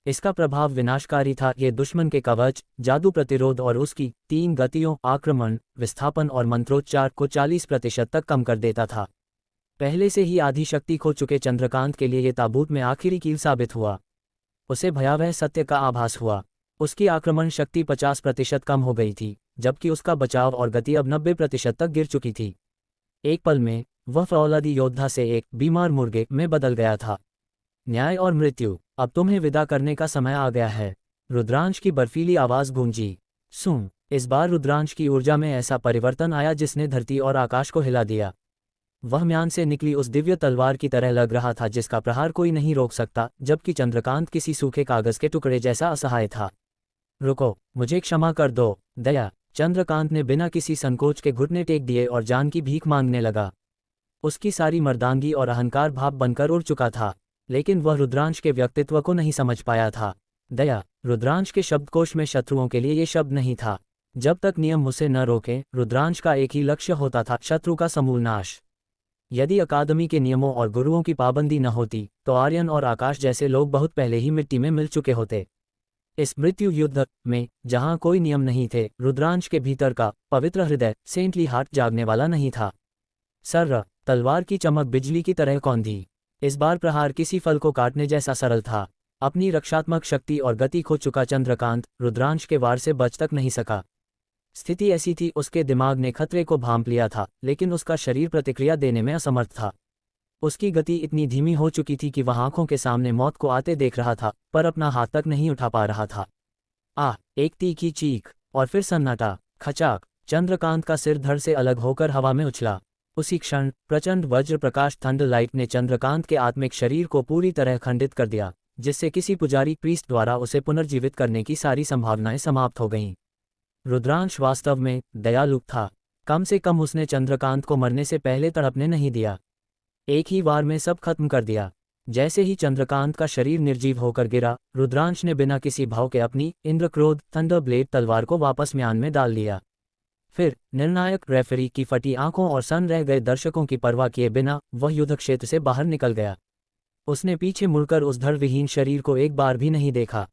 इसका प्रभाव विनाशकारी था। ये दुश्मन के कवच, जादू प्रतिरोध और उसकी 3 गतियों आक्रमण, विस्थापन और मंत्रोच्चार को 40% तक कम कर देता था। पहले से ही आधी शक्ति खो चुके चंद्रकांत के लिए ये ताबूत में आखिरी कील साबित हुआ। उसे भयावह सत्य का आभास हुआ। उसकी आक्रमण शक्ति 50% कम हो गई थी, जबकि उसका बचाव और गति अब 90% तक गिर चुकी थी। एक पल में वह फौलादी योद्धा से एक बीमार मुर्गे में बदल गया था। न्याय और मृत्यु, अब तुम्हें विदा करने का समय आ गया है। रुद्रांश की बर्फीली आवाज गूंजी। सुन। इस बार रुद्रांश की ऊर्जा में ऐसा परिवर्तन आया जिसने धरती और आकाश को हिला दिया। वह म्यान से निकली उस दिव्य तलवार की तरह लग रहा था जिसका प्रहार कोई नहीं रोक सकता, जबकि चंद्रकांत किसी सूखे कागज के टुकड़े जैसा असहाय था। रुको, मुझे क्षमा कर दो, दया। चंद्रकांत ने बिना किसी संकोच के घुटने टेक दिए और जान की भीख मांगने लगा। उसकी सारी मर्दानगी और अहंकार भाप बनकर उड़ चुका था, लेकिन वह रुद्रांश के व्यक्तित्व को नहीं समझ पाया था। दया, रुद्रांश के शब्दकोश में शत्रुओं के लिए ये शब्द नहीं था। जब तक नियम उसे न रोके, रुद्रांश का एक ही लक्ष्य होता था, शत्रु का समूल नाश। यदि अकादमी के नियमों और गुरुओं की पाबंदी न होती, तो आर्यन और आकाश जैसे लोग बहुत पहले ही मिट्टी में मिल चुके होते। इस मृत्यु युद्ध में, जहां कोई नियम नहीं थे, रुद्रांश के भीतर का पवित्र हृदय, सेंटली हार्ट, जागने वाला नहीं था। सर्र, तलवार की चमक बिजली की तरह कौंधी। इस बार प्रहार किसी फल को काटने जैसा सरल था। अपनी रक्षात्मक शक्ति और गति खो चुका चंद्रकांत रुद्रांश के वार से बच तक नहीं सका। स्थिति ऐसी थी, उसके दिमाग ने खतरे को भांप लिया था, लेकिन उसका शरीर प्रतिक्रिया देने में असमर्थ था। उसकी गति इतनी धीमी हो चुकी थी कि वह आंखों के सामने मौत को आते देख रहा था, पर अपना हाथ तक नहीं उठा पा रहा था। एक तीखी चीख, और फिर सन्नाटा। खचाक, चंद्रकांत का सिर धड़ से अलग होकर हवा में उछला। उसी क्षण प्रचंड वज्र प्रकाश थंडर लाइट ने चंद्रकांत के आत्मिक शरीर को पूरी तरह खंडित कर दिया, जिससे किसी पुजारी प्रीस्ट द्वारा उसे पुनर्जीवित करने की सारी संभावनाएं समाप्त हो गईं। रुद्रांश वास्तव में दयालु था। कम से कम उसने चंद्रकांत को मरने से पहले तड़पने नहीं दिया। एक ही वार में सब खत्म कर दिया। जैसे ही चंद्रकांत का शरीर निर्जीव होकर गिरा, रुद्रांश ने बिना किसी भाव के अपनी इंद्रक्रोध थंडर ब्लेड तलवार को वापस म्यान में डाल लिया। फिर निर्णायक रेफरी की फटी आंखों और सन रह गए दर्शकों की परवाह किए बिना वह युद्ध क्षेत्र से बाहर निकल गया। उसने पीछे मुड़कर उस धड़ विहीन शरीर को एक बार भी नहीं देखा।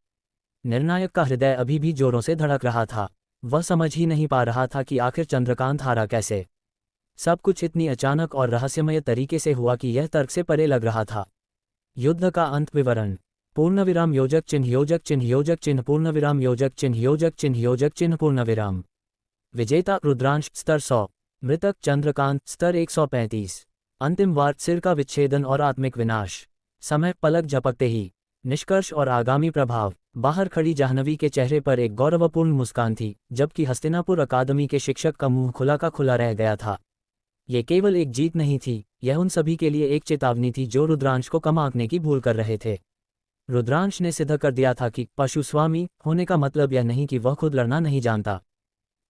निर्णायक का हृदय अभी भी जोरों से धड़क रहा था। वह समझ ही नहीं पा रहा था कि आखिर चंद्रकांत हारा कैसे। सब कुछ इतनी अचानक और रहस्यमय तरीके से हुआ कि यह तर्क से परे लग रहा था। युद्ध का अंत विवरण। पूर्णविराम योजक चिन्ह योजक चिन्ह योजक चिन्ह पूर्णविराम योजक चिन्ह योजक चिन्ह योजक चिन्ह पूर्णविराम। विजेता रुद्रांश स्तर 100। मृतक चंद्रकांत स्तर 135। अंतिम वार सिर का विच्छेदन और आत्मिक विनाश। समय पलक झपकते ही। निष्कर्ष और आगामी प्रभाव। बाहर खड़ी जाह्नवी के चेहरे पर एक गौरवपूर्ण मुस्कान थी, जबकि हस्तिनापुर अकादमी के शिक्षक का मुंह खुला का खुला रह गया था। ये केवल एक जीत नहीं थी, यह उन सभी के लिए एक चेतावनी थी जो रुद्रांश को कम आंकने की भूल कर रहे थे। रुद्रांश ने सिद्ध कर दिया था कि पशु स्वामी होने का मतलब यह नहीं कि वह खुद लड़ना नहीं जानता।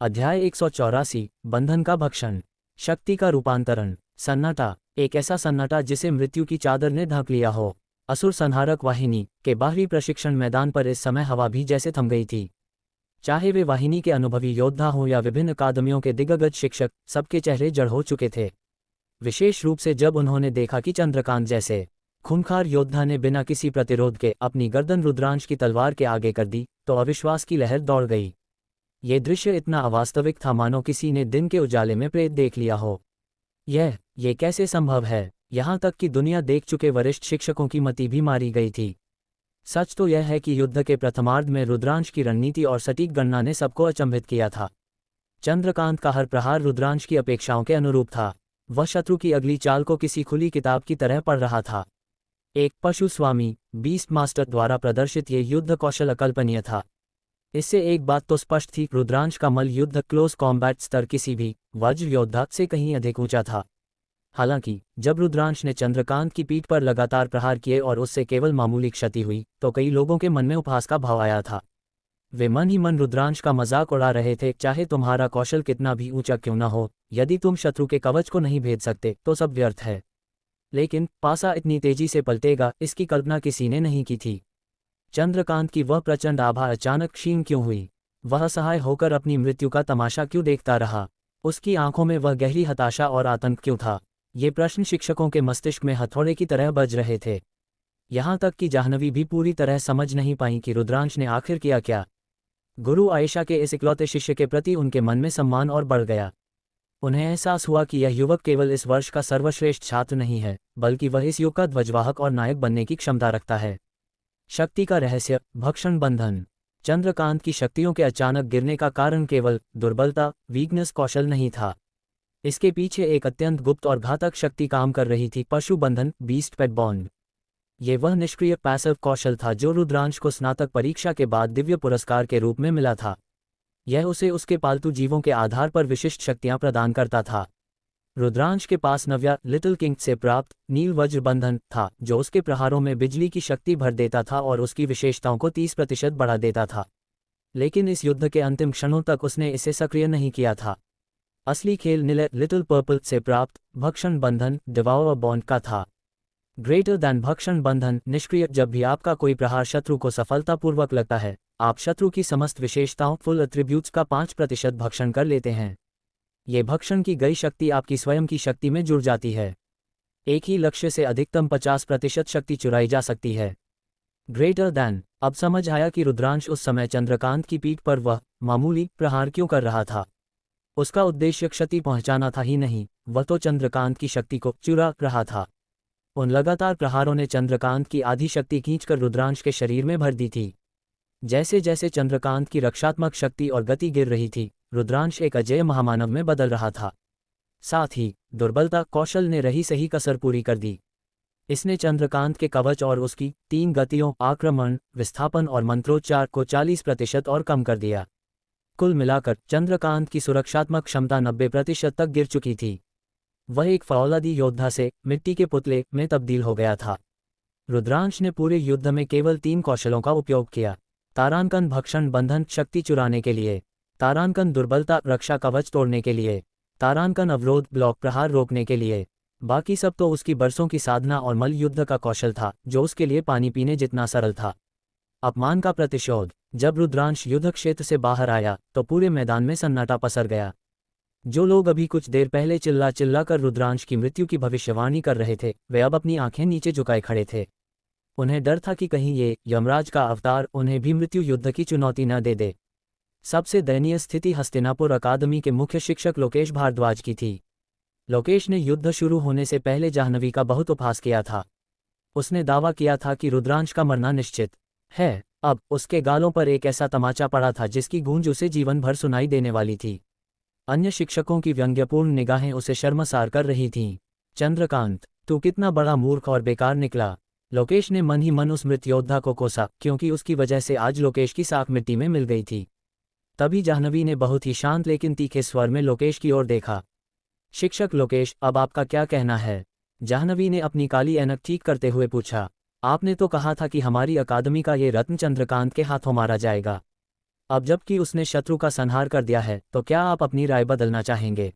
अध्याय 184। बंधन का भक्षण। शक्ति का रूपांतरण। सन्नाटा, एक ऐसा सन्नाटा जिसे मृत्यु की चादर ने ढक लिया हो। असुर संहारक वाहिनी के बाहरी प्रशिक्षण मैदान पर इस समय हवा भी जैसे थम गई थी। चाहे वे वाहिनी के अनुभवी योद्धा हों या विभिन्न अकादमियों के दिग्गज शिक्षक, सबके चेहरे जड़ हो चुके थे। विशेष रूप से जब उन्होंने देखा कि चंद्रकांत जैसे खूंखार योद्धा ने बिना किसी प्रतिरोध के अपनी गर्दन रुद्रांश की तलवार के आगे कर दी, तो अविश्वास की लहर दौड़ गई। ये दृश्य इतना अवास्तविक था मानो किसी ने दिन के उजाले में प्रेत देख लिया हो। ये कैसे संभव है? यहाँ तक कि दुनिया देख चुके वरिष्ठ शिक्षकों की मति भी मारी गई थी। सच तो यह है कि युद्ध के प्रथमार्ध में रुद्रांश की रणनीति और सटीक गणना ने सबको अचंभित किया था। चंद्रकांत का हर प्रहार रुद्रांश की अपेक्षाओं के अनुरूप था। वह शत्रु की अगली चाल को किसी खुली किताब की तरह पढ़ रहा था। एक पशु स्वामी बीस्ट मास्टर द्वारा प्रदर्शित ये युद्ध कौशल अकल्पनीय था। इससे एक बात तो स्पष्ट थी, रुद्रांश का मल्ल युद्ध क्लोज कॉम्बैट स्तर किसी भी वज्र योद्धा से कहीं अधिक ऊंचा था। हालांकि जब रुद्रांश ने चंद्रकांत की पीठ पर लगातार प्रहार किए और उससे केवल मामूली क्षति हुई, तो कई लोगों के मन में उपहास का भाव आया था। वे मन ही मन रुद्रांश का मजाक उड़ा रहे थे। चाहे तुम्हारा कौशल कितना भी ऊंचा क्यों न हो, यदि तुम शत्रु के कवच को नहीं भेद सकते तो सब व्यर्थ है। लेकिन पासा इतनी तेजी से पलटेगा, इसकी कल्पना किसी ने नहीं की थी। चंद्रकांत की वह प्रचंड आभा अचानक क्षीण क्यों हुई? वह असहाय होकर अपनी मृत्यु का तमाशा क्यों देखता रहा? उसकी आंखों में वह गहरी हताशा और आतंक क्यों था? ये प्रश्न शिक्षकों के मस्तिष्क में हथौड़े की तरह बज रहे थे। यहाँ तक कि जाह्नवी भी पूरी तरह समझ नहीं पाई कि रुद्रांश ने आखिर किया क्या। गुरु आयशा के इस इकलौते शिष्य के प्रति उनके मन में सम्मान और बढ़ गया। उन्हें एहसास हुआ कि यह युवक केवल इस वर्ष का सर्वश्रेष्ठ छात्र नहीं है, बल्कि वह इस युग का ध्वजवाहक और नायक बनने की क्षमता रखता है। शक्ति का रहस्य, भक्षण बंधन। चंद्रकांत की शक्तियों के अचानक गिरने का कारण केवल दुर्बलता, वीकनेस, कौशल नहीं था। इसके पीछे एक अत्यंत गुप्त और घातक शक्ति काम कर रही थी, पशु बंधन, बीस्ट पेट बॉन्ड। ये वह निष्क्रिय पैसिव कौशल था जो रुद्रांश को स्नातक परीक्षा के बाद दिव्य पुरस्कार के रूप में मिला था। यह उसे उसके पालतू जीवों के आधार पर विशिष्ट शक्तियां प्रदान करता था। रुद्रांश के पास नव्या लिटिल किंग से प्राप्त नील वज्र बंधन था, जो उसके प्रहारों में बिजली की शक्ति भर देता था और उसकी विशेषताओं को 30% बढ़ा देता था। लेकिन इस युद्ध के अंतिम क्षणों तक उसने इसे सक्रिय नहीं किया था। असली खेल नीले लिटिल पर्पल से प्राप्त भक्षण बंधन डिवाओर बॉन्ड का था। ग्रेटर दैन भक्षण बंधन निष्क्रिय। जब भी आपका कोई प्रहार शत्रु को सफलतापूर्वक लगता है, आप शत्रु की समस्त विशेषताओं फुल एट्रीब्यूट्स का 5% भक्षण कर लेते हैं। ये भक्षण की गई शक्ति आपकी स्वयं की शक्ति में जुड़ जाती है। एक ही लक्ष्य से अधिकतम 50% शक्ति चुराई जा सकती है। Greater than. अब समझ आया कि रुद्रांश उस समय चंद्रकांत की पीठ पर वह मामूली प्रहार क्यों कर रहा था। उसका उद्देश्य क्षति पहुंचाना था ही नहीं, वह तो चंद्रकांत की शक्ति को चुरा रहा था। उन लगातार प्रहारों ने चंद्रकांत की आधी शक्ति खींचकर रुद्रांश के शरीर में भर दी थी। जैसे जैसे चंद्रकांत की रक्षात्मक शक्ति और गति गिर रही थी, रुद्रांश एक अजेय महामानव में बदल रहा था। साथ ही दुर्बलता कौशल ने रही सही कसर पूरी कर दी। इसने चंद्रकांत के कवच और उसकी 3 गतियों आक्रमण, विस्थापन और मंत्रोच्चार को 40% और कम कर दिया। कुल मिलाकर चंद्रकांत की सुरक्षात्मक क्षमता 90% तक गिर चुकी थी। वह एक फौलादी योद्धा से मिट्टी के पुतले में तब्दील हो गया था। रुद्रांश ने पूरे युद्ध में केवल 3 कौशलों का उपयोग किया। तारांकन भक्षण बंधन शक्ति चुराने के लिए, तारांकन दुर्बलता रक्षा कवच तोड़ने के लिए, तारांकन अवरोध ब्लॉक प्रहार रोकने के लिए। बाकी सब तो उसकी बरसों की साधना और मल्ल युद्ध का कौशल था, जो उसके लिए पानी पीने जितना सरल था। अपमान का प्रतिशोध। जब रुद्रांश युद्ध क्षेत्र से बाहर आया तो पूरे मैदान में सन्नाटा पसर गया। जो लोग अभी कुछ देर पहले चिल्ला चिल्ला कर रुद्रांश की मृत्यु की भविष्यवाणी कर रहे थे, वे अब अपनी आंखें नीचे झुकाए खड़े थे। उन्हें डर था कि कहीं ये यमराज का अवतार उन्हें भी मृत्यु युद्ध की चुनौती न दे दे। सबसे दयनीय स्थिति हस्तिनापुर अकादमी के मुख्य शिक्षक लोकेश भारद्वाज की थी। लोकेश ने युद्ध शुरू होने से पहले जाह्नवी का बहुत उपहास किया था। उसने दावा किया था कि रुद्रांश का मरना निश्चित है। अब उसके गालों पर एक ऐसा तमाचा पड़ा था जिसकी गूंज उसे जीवन भर सुनाई देने वाली थी। अन्य शिक्षकों की व्यंग्यपूर्ण निगाहें उसे शर्मसार कर रही थीं। चंद्रकांत, तू कितना बड़ा मूर्ख और बेकार निकला। लोकेश ने मन ही मन उस मृत योद्धा को कोसा, क्योंकि उसकी वजह से आज लोकेश की साख मिट्टी में मिल गई थी। तभी जाह्नवी ने बहुत ही शांत लेकिन तीखे स्वर में लोकेश की ओर देखा। शिक्षक लोकेश, अब आपका क्या कहना है? जाह्नवी ने अपनी काली ऐनक ठीक करते हुए पूछा। आपने तो कहा था कि हमारी अकादमी का ये रत्न चंद्रकांत के हाथों मारा जाएगा। अब जबकि उसने शत्रु का संहार कर दिया है, तो क्या आप अपनी राय बदलना चाहेंगे?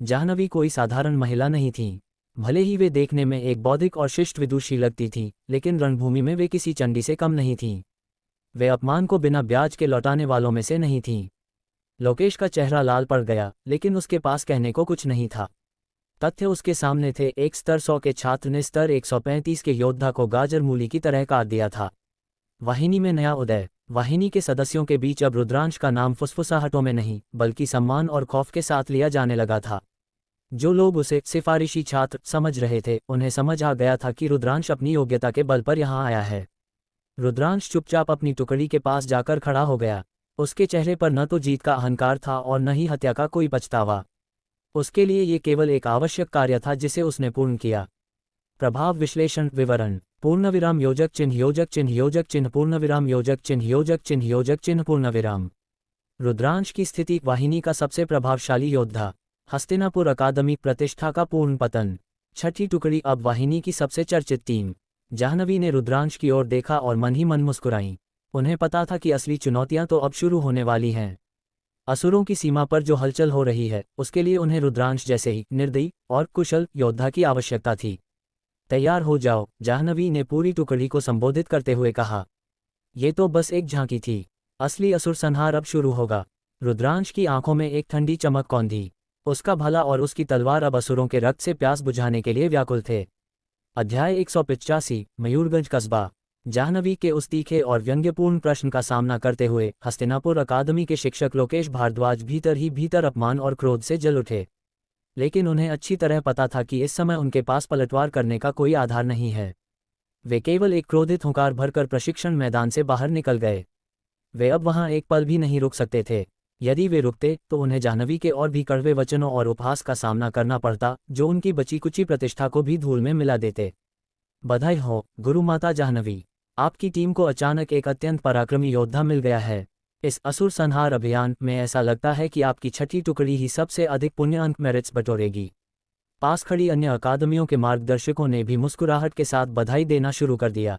जाह्नवी कोई साधारण महिला नहीं थी। भले ही वे देखने में एक बौद्धिक और शिष्ट विदुषी लगती थीं, लेकिन रणभूमि में वे किसी चंडी से कम नहीं थीं। वे अपमान को बिना ब्याज के लौटाने वालों में से नहीं थीं। लोकेश का चेहरा लाल पड़ गया, लेकिन उसके पास कहने को कुछ नहीं था। तथ्य उसके सामने थे। एक स्तर 100 के छात्र ने स्तर 135 के योद्धा को गाजर मूली की तरह काट दिया था। वाहिनी में नया उदय। वाहिनी के सदस्यों के बीच अब रुद्रांश का नाम फुसफुसाहटों में नहीं, बल्कि सम्मान और खौफ के साथ लिया जाने लगा था। जो लोग उसे सिफारिशी छात्र समझ रहे थे, उन्हें समझ आ गया था कि रुद्रांश अपनी योग्यता के बल पर यहाँ आया है। रुद्रांश चुपचाप अपनी टुकड़ी के पास जाकर खड़ा हो गया। उसके चेहरे पर न तो जीत का अहंकार था और न ही हत्या का कोई पछतावा। उसके लिए ये केवल एक आवश्यक कार्य था जिसे उसने पूर्ण किया। प्रभाव विश्लेषण विवरण। पूर्णविराम योजक चिन्ह योजक चिन्ह योजक चिन्ह पूर्णविराम योजक चिन्ह योजक चिन्ह योजक चिन्ह पूर्णविराम। रुद्रांश की स्थिति। वाहिनी का सबसे प्रभावशाली योद्धा। हस्तिनापुर अकादमी प्रतिष्ठा का पूर्ण पतन। छठी टुकड़ी अब वाहिनी की सबसे चर्चित टीम। जाह्नवी ने रुद्रांश की ओर देखा और मन ही मन मुस्कुराईं। उन्हें पता था कि असली चुनौतियां तो अब शुरू होने वाली हैं। असुरों की सीमा पर जो हलचल हो रही है, उसके लिए उन्हें रुद्रांश जैसे ही निर्दयी और कुशल योद्धा की आवश्यकता थी। तैयार हो जाओ, जाह्नवी ने पूरी टुकड़ी को संबोधित करते हुए कहा। ये तो बस एक झांकी थी। असली असुर संहार अब शुरू होगा। रुद्रांश की आंखों में एक ठंडी चमक कौंधी। उसका भला और उसकी तलवार अब असुरों के रक्त से प्यास बुझाने के लिए व्याकुल थे। अध्याय 185 मयूरगंज कस्बा। जाह्नवी के उस तीखे और व्यंग्यपूर्ण प्रश्न का सामना करते हुए हस्तिनापुर अकादमी के शिक्षक लोकेश भारद्वाज भीतर ही भीतर अपमान और क्रोध से जल उठे। लेकिन उन्हें अच्छी तरह पता था कि इस समय उनके पास पलटवार करने का कोई आधार नहीं है। वे केवल एक क्रोधित हुंकार भरकर प्रशिक्षण मैदान से बाहर निकल गए। वे अब वहां एक पल भी नहीं रुक सकते थे। यदि वे रुकते तो उन्हें जाह्नवी के और भी कड़वे वचनों और उपहास का सामना करना पड़ता, जो उनकी बची कुची प्रतिष्ठा को भी धूल में मिला देते। बधाई हो गुरुमाता जाह्नवी, आपकी टीम को अचानक एक अत्यंत पराक्रमी योद्धा मिल गया है। इस असुर संहार अभियान में ऐसा लगता है कि आपकी छठी टुकड़ी ही सबसे अधिक पुण्य अंक मेरिट्स बटोरेगी। पास खड़ी अन्य अकादमियों के मार्गदर्शकों ने भी मुस्कुराहट के साथ बधाई देना शुरू कर दिया।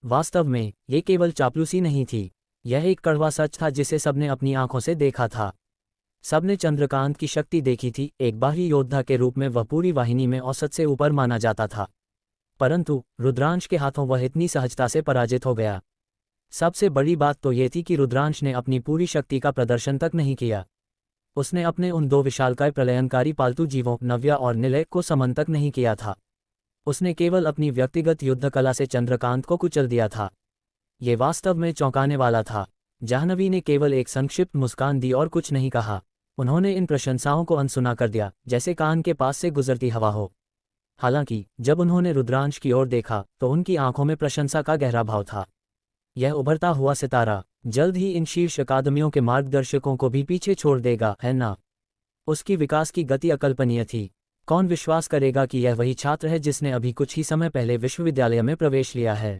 वास्तव में ये केवल चापलूसी नहीं थी, यह एक कड़वा सच था जिसे सबने अपनी आंखों से देखा था। सबने चंद्रकांत की शक्ति देखी थी, एक बाहरी योद्धा के रूप में वह पूरी वाहिनी में औसत से ऊपर माना जाता था। परंतु रुद्रांश के हाथों वह इतनी सहजता से पराजित हो गया। सबसे बड़ी बात तो ये थी कि रुद्रांश ने अपनी पूरी शक्ति का प्रदर्शन तक नहीं किया। उसने अपने उन दो विशालकाय प्रलयनकारी पालतू जीवों नव्या और निलय को समन तक नहीं किया था। उसने केवल अपनी व्यक्तिगत युद्ध कला से चंद्रकांत को कुचल दिया था। ये वास्तव में चौंकाने वाला था। जाह्नवी ने केवल एक संक्षिप्त मुस्कान दी और कुछ नहीं कहा। उन्होंने इन प्रशंसाओं को अनसुना कर दिया, जैसे कान के पास से गुजरती हवा हो। हालांकि जब उन्होंने रुद्रांश की ओर देखा तो उनकी आंखों में प्रशंसा का गहरा भाव था। यह उभरता हुआ सितारा जल्द ही इन शीर्ष अकादमियों के मार्गदर्शकों को भी पीछे छोड़ देगा, है ना? उसकी विकास की गति अकल्पनीय थी। कौन विश्वास करेगा कि यह वही छात्र है जिसने अभी कुछ ही समय पहले विश्वविद्यालय में प्रवेश लिया है?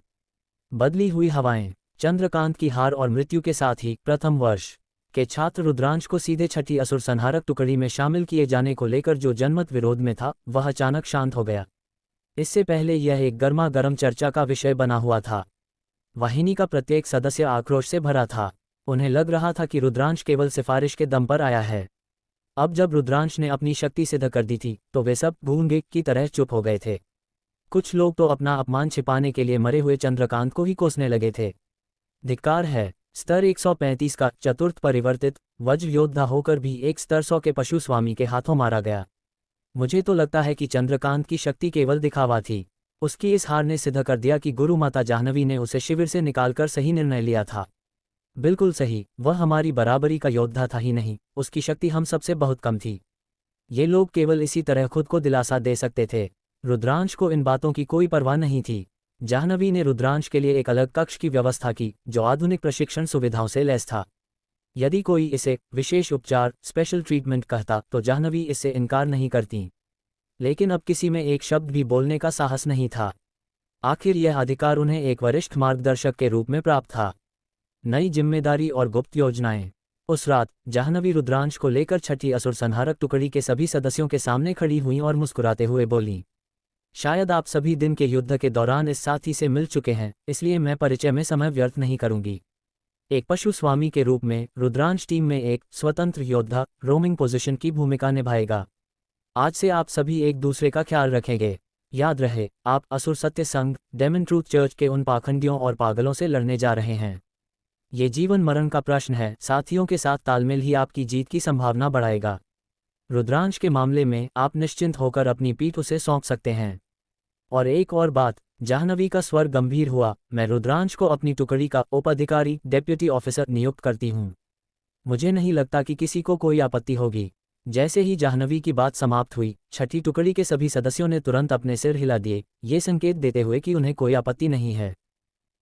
बदली हुई हवाएं। चंद्रकांत की हार और मृत्यु के साथ ही प्रथम वर्ष के छात्र रुद्रांश को सीधे छठी असुर संहारक टुकड़ी में शामिल किए जाने को लेकर जो जनमत विरोध में था वह अचानक शांत हो गया। इससे पहले यह एक गर्मा गर्म चर्चा का विषय बना हुआ था। वाहिनी का प्रत्येक सदस्य आक्रोश से भरा था। उन्हें लग रहा था कि रुद्रांश केवल सिफारिश के दम पर आया है। अब जब रुद्रांश ने अपनी शक्ति सिद्ध कर दी थी तो वे सब गूंगे की तरह चुप हो गए थे। कुछ लोग तो अपना अपमान छिपाने के लिए मरे हुए चंद्रकांत को ही कोसने लगे थे। धिक्कार है, स्तर 135 का चतुर्थ परिवर्तित वज्र योद्धा होकर भी एक स्तर 100 के पशु स्वामी के हाथों मारा गया। मुझे तो लगता है कि चंद्रकांत की शक्ति केवल दिखावा थी। उसकी इस हार ने सिद्ध कर दिया कि गुरु माता जाह्नवी ने उसे शिविर से निकालकर सही निर्णय लिया था। बिल्कुल सही, वह हमारी बराबरी का योद्धा था ही नहीं, उसकी शक्ति हम सबसे बहुत कम थी। ये लोग केवल इसी तरह खुद को दिलासा दे सकते थे। रुद्रांश को इन बातों की कोई परवाह नहीं थी। जाह्नवी ने रुद्रांश के लिए एक अलग कक्ष की व्यवस्था की जो आधुनिक प्रशिक्षण सुविधाओं से लैस था। यदि कोई इसे विशेष उपचार स्पेशल ट्रीटमेंट कहता तो जाह्नवी इससे इनकार नहीं करती। लेकिन अब किसी में एक शब्द भी बोलने का साहस नहीं था। आखिर यह अधिकार उन्हें एक वरिष्ठ मार्गदर्शक के रूप में प्राप्त था। नई जिम्मेदारी और गुप्त योजनाएं। उस रात जाह्नवी रुद्रांश को लेकर छठी असुर संहारक टुकड़ी के सभी सदस्यों के सामने खड़ी हुई और मुस्कुराते हुए बोली, शायद आप सभी दिन के युद्ध के दौरान इस साथी से मिल चुके हैं, इसलिए मैं परिचय में समय व्यर्थ नहीं करूंगी। एक पशु स्वामी के रूप में रुद्रांश टीम में एक स्वतंत्र योद्धा रोमिंग पोजीशन की भूमिका निभाएगा। आज से आप सभी एक दूसरे का ख्याल रखेंगे। याद रहे, आप असुर सत्य संघ डेमन ट्रूथ चर्च के उन पाखंडियों और पागलों से लड़ने जा रहे हैं। ये जीवन मरण का प्रश्न है। साथियों के साथ तालमेल ही आपकी जीत की संभावना बढ़ाएगा। रुद्रांश के मामले में आप निश्चिंत होकर अपनी पीठ उसे सौंप सकते हैं। और एक और बात, जाह्नवी का स्वर गंभीर हुआ, मैं रुद्रांश को अपनी टुकड़ी का उपाधिकारी डेप्यूटी ऑफिसर नियुक्त करती हूँ। मुझे नहीं लगता कि किसी को कोई आपत्ति होगी। जैसे ही जाह्नवी की बात समाप्त हुई, छठी टुकड़ी के सभी सदस्यों ने तुरंत अपने सिर हिला दिए, ये संकेत देते हुए कि उन्हें कोई आपत्ति नहीं है।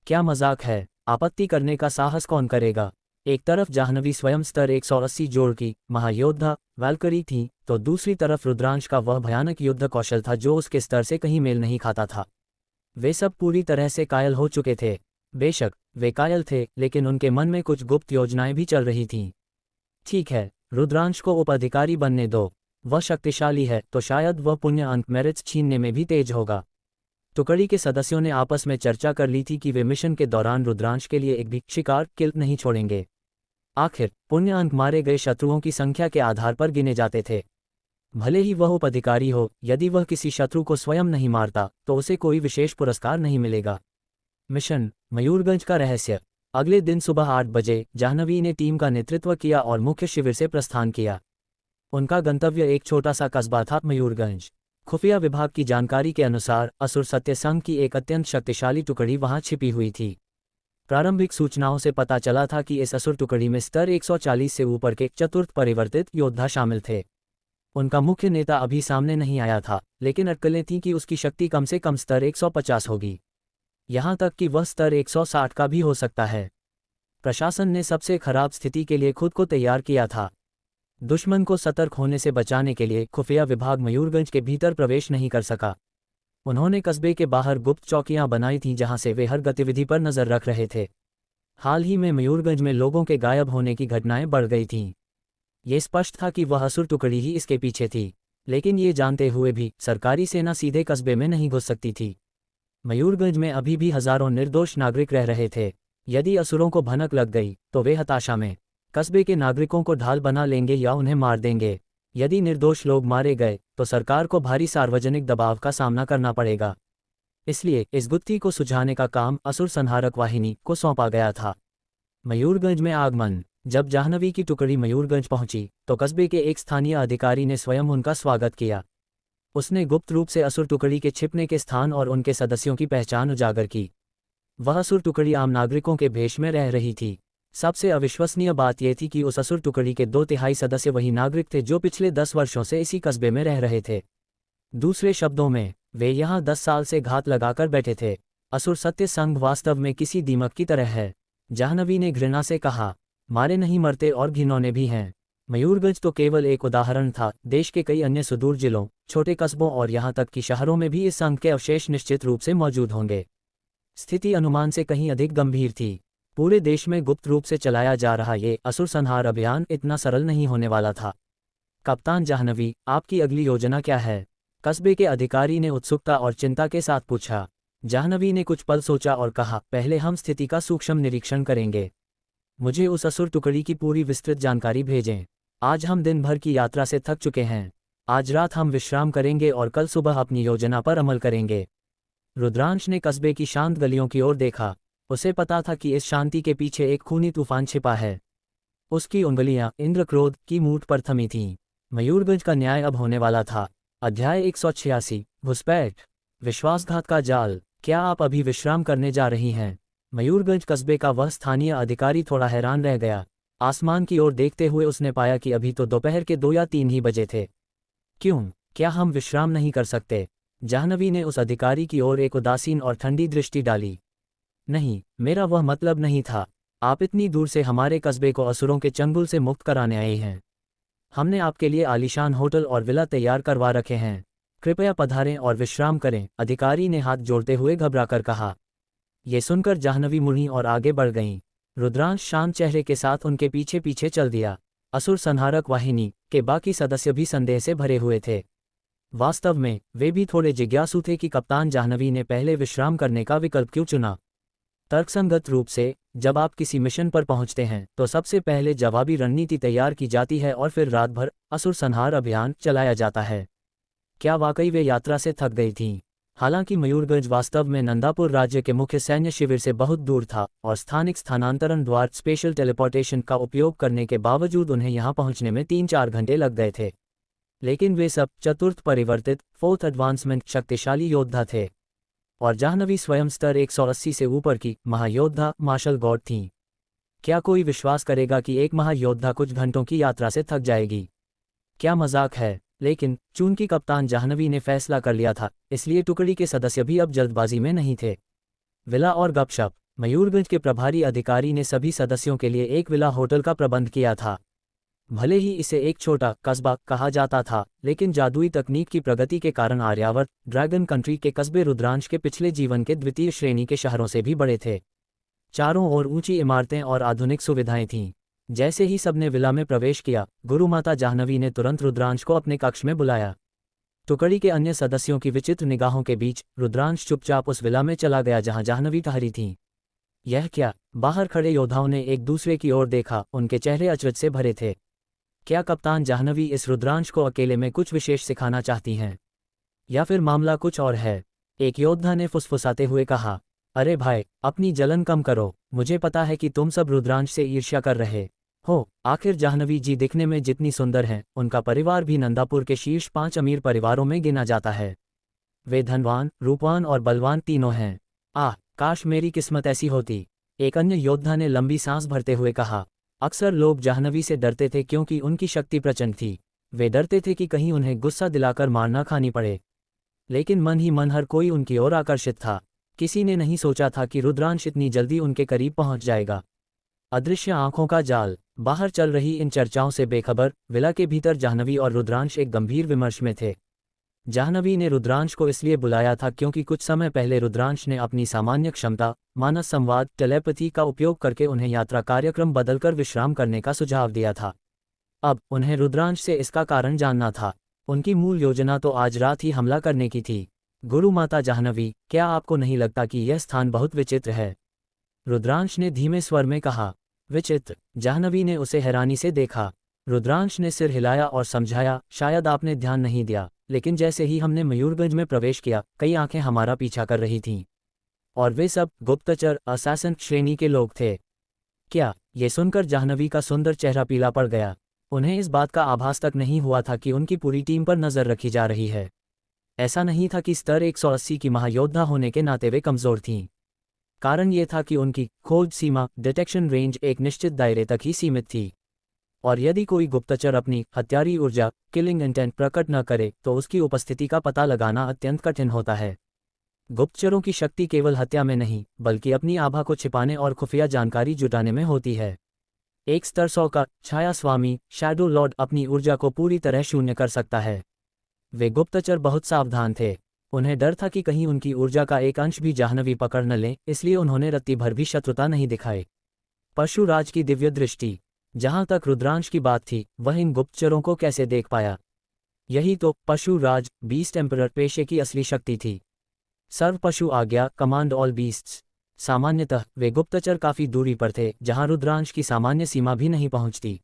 क्या मजाक है? आपत्ति करने का साहस कौन करेगा? एक तरफ जाह्नवी स्वयं स्तर 180 जोड़ की महायोद्धा वैल्करी थी, तो दूसरी तरफ रुद्रांश का वह भयानक युद्ध कौशल था जो उसके स्तर से कहीं मेल नहीं खाता था। वे सब पूरी तरह से कायल हो चुके थे। बेशक वे कायल थे, लेकिन उनके मन में कुछ गुप्त योजनाएं भी चल रही थीं। ठीक है, रुद्रांश को उपाधिकारी बनने दो। वह शक्तिशाली है तो शायद वह पुण्य अंक मेरिट्स छीनने में भी तेज होगा। टुकड़ी के सदस्यों ने आपस में चर्चा कर ली थी कि वे मिशन के दौरान रुद्रांश के लिए एक भी शिकार किल नहीं छोड़ेंगे। आखिर पुण्य अंक मारे गए शत्रुओं की संख्या के आधार पर गिने जाते थे। भले ही वह उपाधिकारी हो, यदि वह किसी शत्रु को स्वयं नहीं मारता तो उसे कोई विशेष पुरस्कार नहीं मिलेगा। मिशन मयूरगंज का रहस्य। अगले दिन सुबह 8 बजे जाह्नवी ने टीम का नेतृत्व किया और मुख्य शिविर से प्रस्थान किया। उनका गंतव्य एक छोटा सा कस्बा था, मयूरगंज। खुफिया विभाग की जानकारी के अनुसार असुर सत्य संघ की एक अत्यंत शक्तिशाली टुकड़ी वहां छिपी हुई थी। प्रारंभिक सूचनाओं से पता चला था कि इस असुर टुकड़ी में स्तर 140 से ऊपर के चतुर्थ परिवर्तित योद्धा शामिल थे। उनका मुख्य नेता अभी सामने नहीं आया था, लेकिन अटकलें थीं कि उसकी शक्ति कम से कम स्तर 150 होगी। यहाँ तक कि वह स्तर 160 का भी हो सकता है। प्रशासन ने सबसे खराब स्थिति के लिए खुद को तैयार किया था। दुश्मन को सतर्क होने से बचाने के लिए खुफिया विभाग मयूरगंज के भीतर प्रवेश नहीं कर सका। उन्होंने कस्बे के बाहर गुप्त चौकियां बनाई थीं जहां से वे हर गतिविधि पर नजर रख रहे थे। हाल ही में मयूरगंज में लोगों के गायब होने की घटनाएं बढ़ गई थीं। ये स्पष्ट था कि वह असुर टुकड़ी ही इसके पीछे थी, लेकिन ये जानते हुए भी सरकारी सेना सीधे कस्बे में नहीं घुस सकती थी। मयूरगंज में अभी भी हजारों निर्दोष नागरिक रह रहे थे। यदि असुरों को भनक लग गई तो वे हताशा में कस्बे के नागरिकों को ढाल बना लेंगे या उन्हें मार देंगे। यदि निर्दोष लोग मारे गए तो सरकार को भारी सार्वजनिक दबाव का सामना करना पड़ेगा। इसलिए इस गुत्थी को सुलझाने का काम असुर संहारक वाहिनी को सौंपा गया था। मयूरगंज में आगमन। जब जाह्नवी की टुकड़ी मयूरगंज पहुंची तो कस्बे के एक स्थानीय अधिकारी ने स्वयं उनका स्वागत किया। उसने गुप्त रूप से असुर टुकड़ी के छिपने के स्थान और उनके सदस्यों की पहचान उजागर की। वह असुर टुकड़ी आम नागरिकों के भेष में रह रही थी। सबसे अविश्वसनीय बात यह थी कि उस असुर टुकड़ी के 2/3 सदस्य वही नागरिक थे जो पिछले 10 वर्षों से इसी कस्बे में रह रहे थे। दूसरे शब्दों में, वे यहाँ 10 साल से घात लगाकर बैठे थे। असुर सत्य संघ वास्तव में किसी दीमक की तरह है, जाह्नवी ने घृणा से कहा। मारे नहीं मरते और घिनौने भी हैं। मयूरगंज तो केवल एक उदाहरण था, देश के कई अन्य सुदूर जिलों, छोटे कस्बों और यहाँ तक कि शहरों में भी इस संघ के अवशेष निश्चित रूप से मौजूद होंगे। स्थिति अनुमान से कहीं अधिक गंभीर थी। पूरे देश में गुप्त रूप से चलाया जा रहा ये असुर संहार अभियान इतना सरल नहीं होने वाला था। कप्तान जाह्नवी, आपकी अगली योजना क्या है? कस्बे के अधिकारी ने उत्सुकता और चिंता के साथ पूछा। जाह्नवी ने कुछ पल सोचा और कहा, पहले हम स्थिति का सूक्ष्म निरीक्षण करेंगे। मुझे उस असुर टुकड़ी की पूरी विस्तृत जानकारी भेजें। आज हम दिन भर की यात्रा से थक चुके हैं। आज रात हम विश्राम करेंगे और कल सुबह अपनी योजना पर अमल करेंगे। रुद्रांश ने कस्बे की शांत गलियों की ओर देखा। उसे पता था कि इस शांति के पीछे एक खूनी तूफान छिपा है। उसकी उंगलियां इंद्रक्रोध की मूठ पर थमी थीं। मयूरगंज का न्याय अब होने वाला था। अध्याय 186, घुसपैठ। विश्वासघात का जाल। क्या आप अभी विश्राम करने जा रही हैं? मयूरगंज कस्बे का वह स्थानीय अधिकारी थोड़ा हैरान रह गया। आसमान की ओर देखते हुए उसने पाया कि अभी तो दोपहर के 2 या 3 ही बजे थे। क्यों, क्या हम विश्राम नहीं कर सकते? जाह्नवी ने उस अधिकारी की ओर एक उदासीन और ठंडी दृष्टि डाली। नहीं, मेरा वह मतलब नहीं था। आप इतनी दूर से हमारे कस्बे को असुरों के चंगुल से मुक्त कराने आए हैं। हमने आपके लिए आलीशान होटल और विला तैयार करवा रखे हैं। कृपया पधारें और विश्राम करें, अधिकारी ने हाथ जोड़ते हुए घबराकर कहा। ये सुनकर जाह्नवी मुड़ी और आगे बढ़ गईं। रुद्रांश शांत चेहरे के साथ उनके पीछे पीछे चल दिया। असुर संहारक वाहिनी के बाकी सदस्य भी संदेह से भरे हुए थे। वास्तव में वे भी थोड़े जिज्ञासु थे कि कप्तान जाह्नवी ने पहले विश्राम करने का विकल्प क्यों चुना। तर्कसंगत रूप से, जब आप किसी मिशन पर पहुंचते हैं तो सबसे पहले जवाबी रणनीति तैयार की जाती है और फिर रात भर असुर संहार अभियान चलाया जाता है। क्या वाकई वे यात्रा से थक गई थीं? हालांकि मयूरगंज वास्तव में नंदापुर राज्य के मुख्य सैन्य शिविर से बहुत दूर था और स्थानिक स्थानांतरण द्वार स्पेशल टेलीपोर्टेशन का उपयोग करने के बावजूद उन्हें यहां पहुंचने में 3-4 घंटे लग गए थे। लेकिन वे सब चतुर्थ परिवर्तित फोर्थ एडवांसमेंट शक्तिशाली योद्धा थे और जाह्नवी स्वयं स्तर 180 से ऊपर की महायोद्धा मार्शल गॉड थीं। क्या कोई विश्वास करेगा कि एक महायोद्धा कुछ घंटों की यात्रा से थक जाएगी? क्या मजाक है? लेकिन चूंकि कप्तान जाह्नवी ने फैसला कर लिया था, इसलिए टुकड़ी के सदस्य भी अब जल्दबाजी में नहीं थे। विला और गपशप। मयूरगंज के प्रभारी अधिकारी ने सभी सदस्यों के लिए एक विला होटल का प्रबंध किया था। भले ही इसे एक छोटा कस्बा कहा जाता था, लेकिन जादुई तकनीक की प्रगति के कारण आर्यावर्त ड्रैगन कंट्री के कस्बे रुद्रांश के पिछले जीवन के द्वितीय श्रेणी के शहरों से भी बड़े थे। चारों ओर ऊंची इमारतें और आधुनिक सुविधाएं थीं। जैसे ही सबने विला में प्रवेश किया, गुरुमाता जाह्नवी ने तुरंत रुद्रांश को अपने कक्ष में बुलाया। टुकड़ी के अन्य सदस्यों की विचित्र निगाहों के बीच रुद्रांश चुपचाप उस विला में चला गया जहां जाह्नवी ठहरी थीं। यह क्या? बाहर खड़े योद्धाओं ने एक दूसरे की ओर देखा, उनके चेहरे अचरज से भरे थे। क्या कप्तान जाह्नवी इस रुद्रांश को अकेले में कुछ विशेष सिखाना चाहती हैं? या फिर मामला कुछ और है? एक योद्धा ने फुसफुसाते हुए कहा। अरे भाई, अपनी जलन कम करो। मुझे पता है कि तुम सब रुद्रांश से ईर्ष्या कर रहे हो। आखिर जाह्नवी जी दिखने में जितनी सुंदर हैं, उनका परिवार भी नंदापुर के शीर्ष 5 अमीर परिवारों में गिना जाता है। वे धनवान, रूपवान और बलवान तीनों हैं। काश मेरी किस्मत ऐसी होती, एक अन्य योद्धा ने लंबी सांस भरते हुए कहा। अक्सर लोग जाह्नवी से डरते थे क्योंकि उनकी शक्ति प्रचंड थी। वे डरते थे कि कहीं उन्हें गुस्सा दिलाकर मार न खानी पड़े। लेकिन मन ही मन हर कोई उनकी ओर आकर्षित था। किसी ने नहीं सोचा था कि रुद्रांश इतनी जल्दी उनके करीब पहुंच जाएगा। अदृश्य आंखों का जाल। बाहर चल रही इन चर्चाओं से बेखबर विला के भीतर जाह्नवी और रुद्रांश एक गंभीर विमर्श में थे। जाह्नवी ने रुद्रांश को इसलिए बुलाया था क्योंकि कुछ समय पहले रुद्रांश ने अपनी सामान्य क्षमता मानस संवाद टेलीपैथी का उपयोग करके उन्हें यात्रा कार्यक्रम बदलकर विश्राम करने का सुझाव दिया था। अब उन्हें रुद्रांश से इसका कारण जानना था। उनकी मूल योजना तो आज रात ही हमला करने की थी। गुरु माता जाह्नवी, क्या आपको नहीं लगता कि यह स्थान बहुत विचित्र है? रुद्रांश ने धीमे स्वर में कहा। विचित्र, जाह्नवी ने उसे हैरानी से देखा। रुद्रांश ने सिर हिलाया और समझाया, शायद आपने ध्यान नहीं दिया, लेकिन जैसे ही हमने मयूरगंज में प्रवेश किया, कई आंखें हमारा पीछा कर रही थीं। और वे सब गुप्तचर असैसिन श्रेणी के लोग थे। क्या? ये सुनकर जाह्नवी का सुंदर चेहरा पीला पड़ गया। उन्हें इस बात का आभास तक नहीं हुआ था कि उनकी पूरी टीम पर नजर रखी जा रही है। ऐसा नहीं था कि स्तर 180 की महायोद्धा होने के नाते वे कमजोर थीं। कारण ये था कि उनकी खोज सीमा, डिटेक्शन रेंज एक निश्चित दायरे तक ही सीमित थी। और यदि कोई गुप्तचर अपनी हत्यारी ऊर्जा, किलिंग इंटेंट प्रकट न करे तो उसकी उपस्थिति का पता लगाना अत्यंत कठिन होता है। गुप्तचरों की शक्ति केवल हत्या में नहीं, बल्कि अपनी आभा को छिपाने और खुफिया जानकारी जुटाने में होती है। एक स्तर 100 का छाया स्वामी, शैडो लॉर्ड, अपनी ऊर्जा को पूरी तरह शून्य कर सकता है। वे गुप्तचर बहुत सावधान थे। उन्हें डर था कि कहीं उनकी ऊर्जा का एक अंश भी जाह्नवी पकड़ न ले, इसलिए उन्होंने रत्ती भर भी शत्रुता नहीं दिखाई। परशुराज की दिव्य दृष्टि। जहां तक रुद्रांश की बात थी, वह इन गुप्तचरों को कैसे देख पाया? यही तो परशुराज, बीस्ट एम्परर पेशे की असली शक्ति थी। सर्व पशु आज्ञा, कमांड ऑल बीस्ट्स। सामान्यतः वे गुप्तचर काफी दूरी पर थे, जहां रुद्रांश की सामान्य सीमा भी नहीं पहुंचती।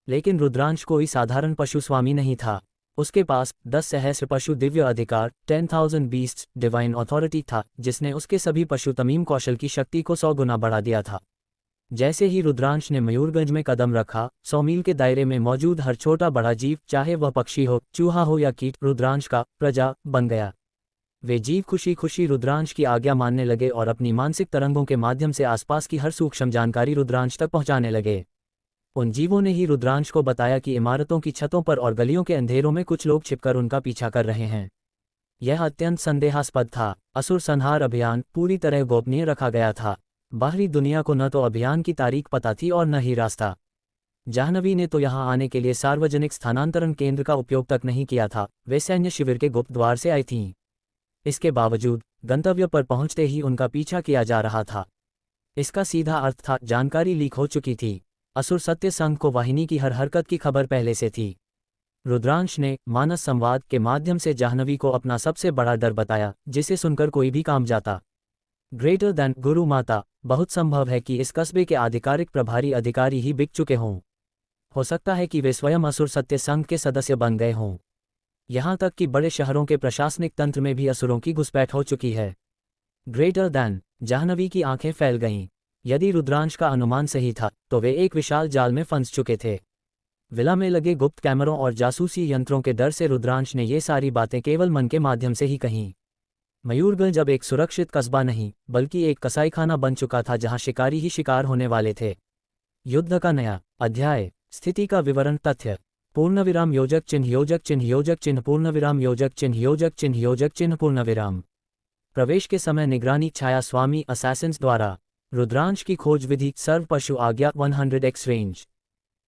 लेकिन रुद्रांश कोई साधारण पशु स्वामी नहीं था। उसके पास 10 सहस्र पशु दिव्य अधिकार, 10,000 बीस्ट्स डिवाइन अथॉरिटी था, जिसने उसके सभी पशु तमीम कौशल की शक्ति को 100 गुना बढ़ा दिया था। जैसे ही रुद्रांश ने मयूरगंज में कदम रखा, 100 मील के दायरे में मौजूद हर छोटा बड़ा जीव, चाहे वह पक्षी हो, चूहा हो या कीट, रुद्रांश का प्रजा बन गया। वे जीव खुशी खुशी रुद्रांश की आज्ञा मानने लगे और अपनी मानसिक तरंगों के माध्यम से आसपास की हर सूक्ष्म जानकारी रुद्रांश तक पहुंचाने लगे। उन जीवों ने ही रुद्रांश को बताया कि इमारतों की छतों पर और गलियों के अंधेरों में कुछ लोग छिपकर उनका पीछा कर रहे हैं। यह अत्यंत संदेहास्पद था। असुर संहार अभियान पूरी तरह गोपनीय रखा गया था। बाहरी दुनिया को न तो अभियान की तारीख पता थी और न ही रास्ता। जाह्नवी ने तो यहां आने के लिए सार्वजनिक स्थानांतरण केंद्र का उपयोग तक नहीं किया था, वे सैन्य शिविर के गुप्त द्वार से आई थीं। इसके बावजूद गंतव्य पर पहुंचते ही उनका पीछा किया जा रहा था। इसका सीधा अर्थ था, जानकारी लीक हो चुकी थी। असुर सत्य संघ को वाहिनी की हर हरकत की खबर पहले से थी। रुद्रांश ने मानस संवाद के माध्यम से जाह्नवी को अपना सबसे बड़ा डर बताया, जिसे सुनकर कोई भी काम जाता। ग्रेटर दैन गुरु माता, बहुत संभव है कि इस कस्बे के आधिकारिक प्रभारी अधिकारी ही बिक चुके हों। हो सकता है कि वे स्वयं असुर सत्य संघ के सदस्य बन गए हों। यहां तक कि बड़े शहरों के प्रशासनिक तंत्र में भी असुरों की घुसपैठ हो चुकी है। ग्रेटर दैन, जाह्नवी की आंखें फैल गईं। यदि रुद्रांश का अनुमान सही था, तो वे एक विशाल जाल में फंस चुके थे। विला में लगे गुप्त कैमरों और जासूसी यंत्रों के डर से रुद्रांश ने ये सारी बातें केवल मन के माध्यम से ही कहीं। मयूरगंज अब एक सुरक्षित कस्बा नहीं, बल्कि एक कसाईखाना बन चुका था, जहां शिकारी ही शिकार होने वाले थे। युद्ध का नया अध्याय। स्थिति का विवरण। तथ्य: पूर्णविराम योजक चिन्ह योजक चिन्ह योजक चिन्ह पूर्णविराम योजक चिन्ह योजक चिन्ह योजक चिन्ह पूर्णविराम। प्रवेश के समय निगरानी छाया स्वामी असैसिन्स द्वारा। रुद्रांश की खोज विधि सर्व पशु आज्ञा 100x रेंज।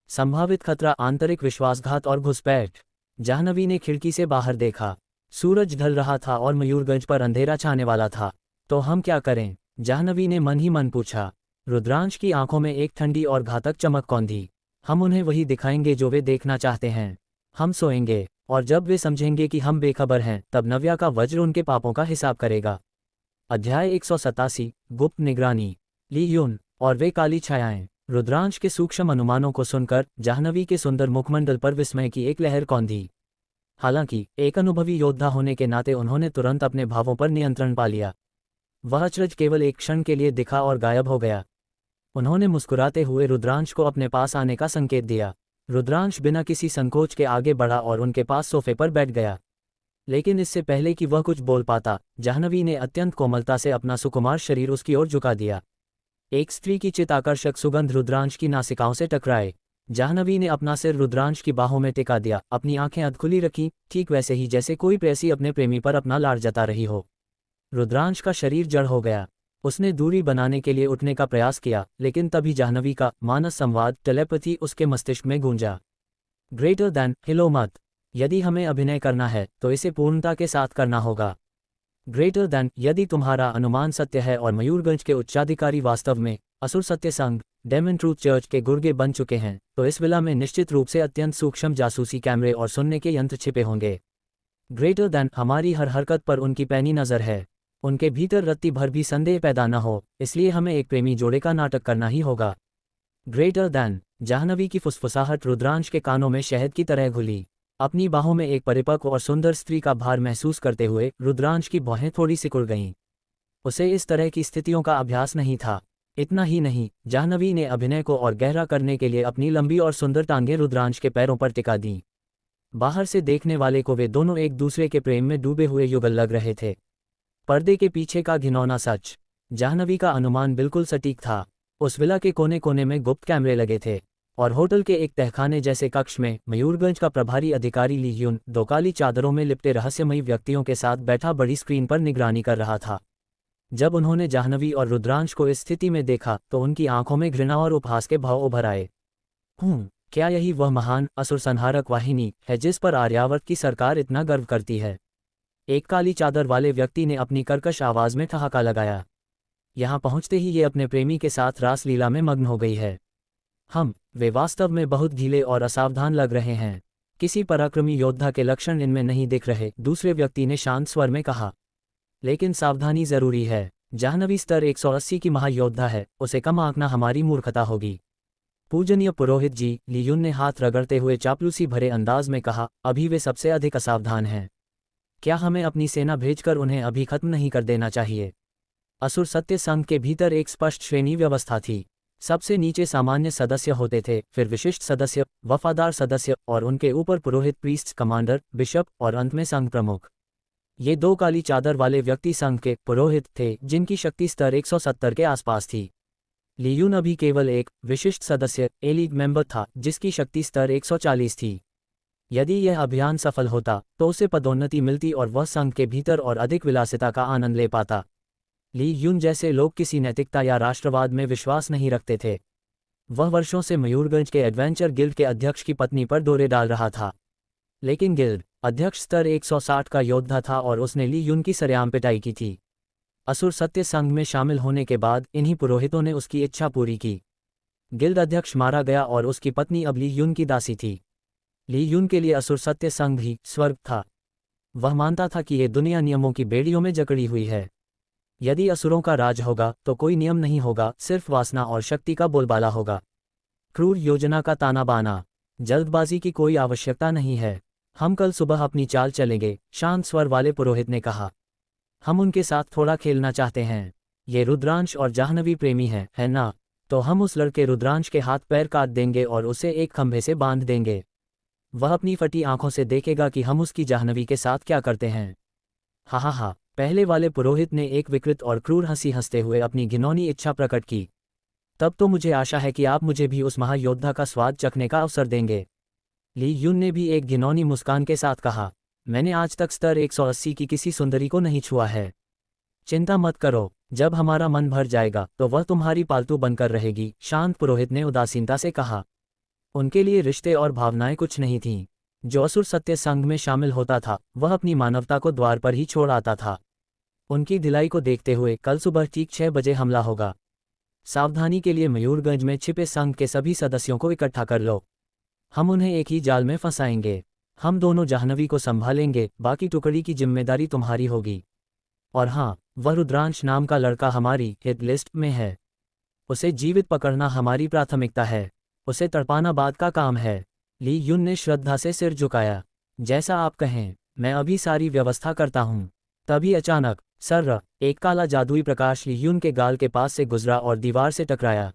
संभावित खतरा आंतरिक विश्वासघात और घुसपैठ। जाह्नवी ने खिड़की से बाहर देखा। सूरज ढल रहा था और मयूरगंज पर अंधेरा छाने वाला था। तो हम क्या करें? जाह्नवी ने मन ही मन पूछा। रुद्रांश की आंखों में एक ठंडी और घातक चमक कौंधी। हम उन्हें वही दिखाएंगे जो वे देखना चाहते हैं। हम सोएंगे, और जब वे समझेंगे कि हम बेखबर हैं, तब नव्या का वज्र उनके पापों का हिसाब करेगा। अध्याय 187। गुप्त निगरानी। ली यून और वे काली छायाएं। रुद्रांश के सूक्ष्म अनुमानों को सुनकर जाह्नवी के सुंदर मुखमंडल पर विस्मय की एक लहर कौंधी। हालांकि एक अनुभवी योद्धा होने के नाते उन्होंने तुरंत अपने भावों पर नियंत्रण पा लिया। वह अचरज केवल एक क्षण के लिए दिखा और गायब हो गया। उन्होंने मुस्कुराते हुए रुद्रांश को अपने पास आने का संकेत दिया। रुद्रांश बिना किसी संकोच के आगे बढ़ा और उनके पास सोफे पर बैठ गया। लेकिन इससे पहले कि वह कुछ बोल पाता, जाह्नवी ने अत्यंत कोमलता से अपना सुकुमार शरीर उसकी ओर झुका दिया। एक स्त्री की चित्ताकर्षक सुगंध रुद्रांश की नासिकाओं से टकराए। जाह्नवी ने अपना सिर रुद्रांश की बाहों में टिका दिया, अपनी आंखें अधखुली रखीं, ठीक वैसे ही जैसे कोई प्रेसी अपने प्रेमी पर अपना लाड जता रही हो। रुद्रांश का शरीर जड़ हो गया। उसने दूरी बनाने के लिए उठने का प्रयास किया, लेकिन तभी जाह्नवी का मानस संवाद टेलीपैथी उसके मस्तिष्क में गूंजा। ग्रेटर दैन, हिलो मत। यदि हमें अभिनय करना है तो इसे पूर्णता के साथ करना होगा। ग्रेटर दैन, यदि तुम्हारा अनुमान सत्य है और मयूरगंज के उच्चाधिकारी वास्तव में असुर सत्य संघ डेमन ट्रूथ चर्च के गुर्गे बन चुके हैं, तो इस विला में निश्चित रूप से अत्यंत सूक्ष्म जासूसी कैमरे और सुनने के यंत्र छिपे होंगे। ग्रेटर दैन, हमारी हर हरकत पर उनकी पैनी नजर है। उनके भीतर रत्ती भर भी संदेह पैदा न हो, इसलिए हमें एक प्रेमी जोड़े का नाटक करना ही होगा। Greater than. जाह्नवी की फुसफुसाहट रुद्रांश के कानों में शहद की तरह घुली। अपनी बाहों में एक परिपक्व और सुंदर स्त्री का भार महसूस करते हुए रुद्रांश की भौहें थोड़ी सिकुड़ गईं। उसे इस तरह की स्थितियों का अभ्यास नहीं था। इतना ही नहीं, जाह्नवी ने अभिनय को और गहरा करने के लिए अपनी लंबी और सुंदर टांगें रुद्रांश के पैरों पर टिका दीं। बाहर से देखने वाले को वे दोनों एक दूसरे के प्रेम में डूबे हुए युगल लग रहे थे। पर्दे के पीछे का घिनौना सच। जाह्नवी का अनुमान बिल्कुल सटीक था। उस विला के कोने कोने में गुप्त कैमरे लगे थे और होटल के एक तहखाने जैसे कक्ष में मयूरगंज का प्रभारी अधिकारी ली ह्यून दो काली चादरों में लिपटे रहस्यमयी व्यक्तियों के साथ बैठा बड़ी स्क्रीन पर निगरानी कर रहा था। जब उन्होंने जाह्नवी और रुद्रांश को इस स्थिति में देखा तो उनकी आंखों में घृणा और उपहास के भाव उभर आए। क्या यही वह महान असुर संहारक वाहिनी है जिस पर आर्यावर्त की सरकार इतना गर्व करती है? एक काली चादर वाले व्यक्ति ने अपनी कर्कश आवाज में ठहाका लगाया। यहां पहुंचते ही ये अपने प्रेमी के साथ रासलीला में मग्न हो गई है। वे वास्तव में बहुत ढीले और असावधान लग रहे हैं। किसी पराक्रमी योद्धा के लक्षण इनमें नहीं दिख रहे, दूसरे व्यक्ति ने शांत स्वर में कहा। लेकिन सावधानी जरूरी है। जाह्नवी स्तर 180 की महायोद्धा है, उसे कम आंकना हमारी मूर्खता होगी। पूजनीय पुरोहित जी, ली ह्यून ने हाथ रगड़ते हुए चापलूसी भरे अंदाज में कहा, अभी वे सबसे अधिक असावधान हैं। क्या हमें अपनी सेना भेजकर उन्हें अभी खत्म नहीं कर देना चाहिए? असुर सत्य संघ के भीतर एक स्पष्ट श्रेणी व्यवस्था थी। सबसे नीचे सामान्य सदस्य होते थे, फिर विशिष्ट सदस्य, वफादार सदस्य और उनके ऊपर पुरोहित, प्रीस्ट, कमांडर, बिशप और अंत में संघ प्रमुख। ये दो काली चादर वाले व्यक्ति संघ के पुरोहित थे जिनकी शक्ति स्तर 170 के आसपास थी। ली ह्यून अभी केवल एक विशिष्ट सदस्य, एलीट मेंबर था जिसकी शक्ति स्तर 140 थी। यदि यह अभियान सफल होता तो उसे पदोन्नति मिलती और वह संघ के भीतर और अधिक विलासिता का आनंद ले पाता। ली ह्यून जैसे लोग किसी नैतिकता या राष्ट्रवाद में विश्वास नहीं रखते थे। वह वर्षों से मयूरगंज के एडवेंचर गिल्ड के अध्यक्ष की पत्नी पर दौरे डाल रहा था। लेकिन गिल्ड अध्यक्ष स्तर 160 का योद्धा था और उसने ली ह्यून की सरेआम पिटाई की थी। असुर सत्य संघ में शामिल होने के बाद इन्हीं पुरोहितों ने उसकी इच्छा पूरी की। गिल्ड अध्यक्ष मारा गया और उसकी पत्नी अब ली ह्यून की दासी थी। ली ह्यून के लिए असुर सत्य संघ ही स्वर्ग था। वह मानता था कि ये दुनिया नियमों की बेड़ियों में जकड़ी हुई है। यदि असुरों का राज होगा तो कोई नियम नहीं होगा, सिर्फ वासना और शक्ति का बोलबाला होगा। क्रूर योजना का ताना बाना। जल्दबाजी की कोई आवश्यकता नहीं है। हम कल सुबह अपनी चाल चलेंगे, शांत स्वर वाले पुरोहित ने कहा। हम उनके साथ थोड़ा खेलना चाहते हैं। ये रुद्रांश और जाह्नवी प्रेमी है ना? तो हम उस लड़के रुद्रांश के हाथ पैर काट देंगे और उसे एक खंभे से बांध देंगे। वह अपनी फटी आंखों से देखेगा कि हम उसकी जाह्नवी के साथ क्या करते हैं। हा। पहले वाले पुरोहित ने एक विकृत और क्रूर हंसी हंसते हुए अपनी घिनौनी इच्छा प्रकट की। तब तो मुझे आशा है कि आप मुझे भी उस महायोद्धा का स्वाद चखने का अवसर देंगे। ली ह्यून ने भी एक घिनौनी मुस्कान के साथ कहा, मैंने आज तक स्तर 180 की किसी सुंदरी को नहीं छुआ है। चिंता मत करो, जब हमारा मन भर जाएगा तो वह तुम्हारी पालतू बनकर रहेगी, शांत पुरोहित ने उदासीनता से कहा। उनके लिए रिश्ते और भावनाएं कुछ नहीं थीं। जो असुर सत्य संघ में शामिल होता था वह अपनी मानवता को द्वार पर ही छोड़ आता था। उनकी ढिलाई को देखते हुए कल सुबह ठीक 6 बजे हमला होगा। सावधानी के लिए मयूरगंज में छिपे संघ के सभी सदस्यों को इकट्ठा कर लो। हम उन्हें एक ही जाल में फंसाएंगे। हम दोनों जाह्नवी को संभालेंगे, बाकी टुकड़ी की जिम्मेदारी तुम्हारी होगी। और हाँ, वह रुद्रांश नाम का लड़का हमारी हिट लिस्ट में है। उसे जीवित पकड़ना हमारी प्राथमिकता है। उसे तड़पाना बाद का काम है। ली ह्यून ने श्रद्धा से सिर झुकाया। जैसा आप कहें, मैं अभी सारी व्यवस्था करता हूँ। तभी अचानक एक काला जादुई प्रकाश ली ह्यून के गाल के पास से गुजरा और दीवार से टकराया।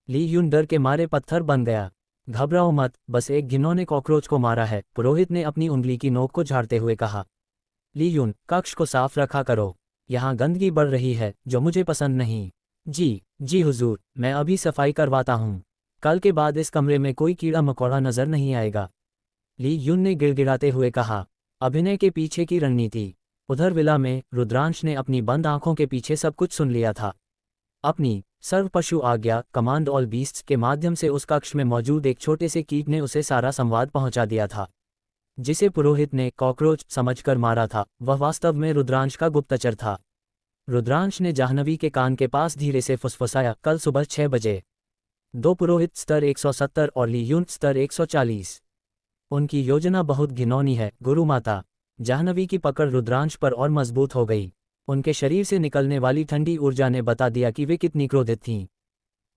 ली ह्यून डर के मारे पत्थर बन गया। घबराओ मत, बस एक घिनौने कॉकरोच को मारा है, पुरोहित ने अपनी उंगली की नोक को झाड़ते हुए कहा। ली ह्यून, कक्ष को साफ रखा करो। यहाँ गंदगी बढ़ रही है जो मुझे पसंद नहीं। जी हुजूर, मैं अभी सफाई करवाता हूँ। कल के बाद इस कमरे में कोई कीड़ा मकोड़ा नजर नहीं आएगा। ली ह्यून ने गिड़गिड़ाते हुए कहा। अभिनय के पीछे की रणनीति। उधर विला में रुद्रांश ने अपनी बंद आंखों के पीछे सब कुछ सुन लिया था। अपनी सर्व पशु आज्ञा कमांड ऑल बीस्ट्स के माध्यम से उस कक्ष में मौजूद एक छोटे से कीट ने उसे सारा संवाद पहुंचा दिया था। जिसे पुरोहित ने कॉकरोच समझकर मारा था वह वास्तव में रुद्रांश का गुप्तचर था। रुद्रांश ने जाह्नवी के कान के पास धीरे से फुसफुसाया, कल सुबह 6 बजे। दो पुरोहित स्तर 170 और ली ह्यून स्तर 140। उनकी योजना बहुत घिनौनी है गुरु माता। जाह्नवी की पकड़ रुद्रांश पर और मजबूत हो गई। उनके शरीर से निकलने वाली ठंडी ऊर्जा ने बता दिया कि वे कितनी क्रोधित थीं।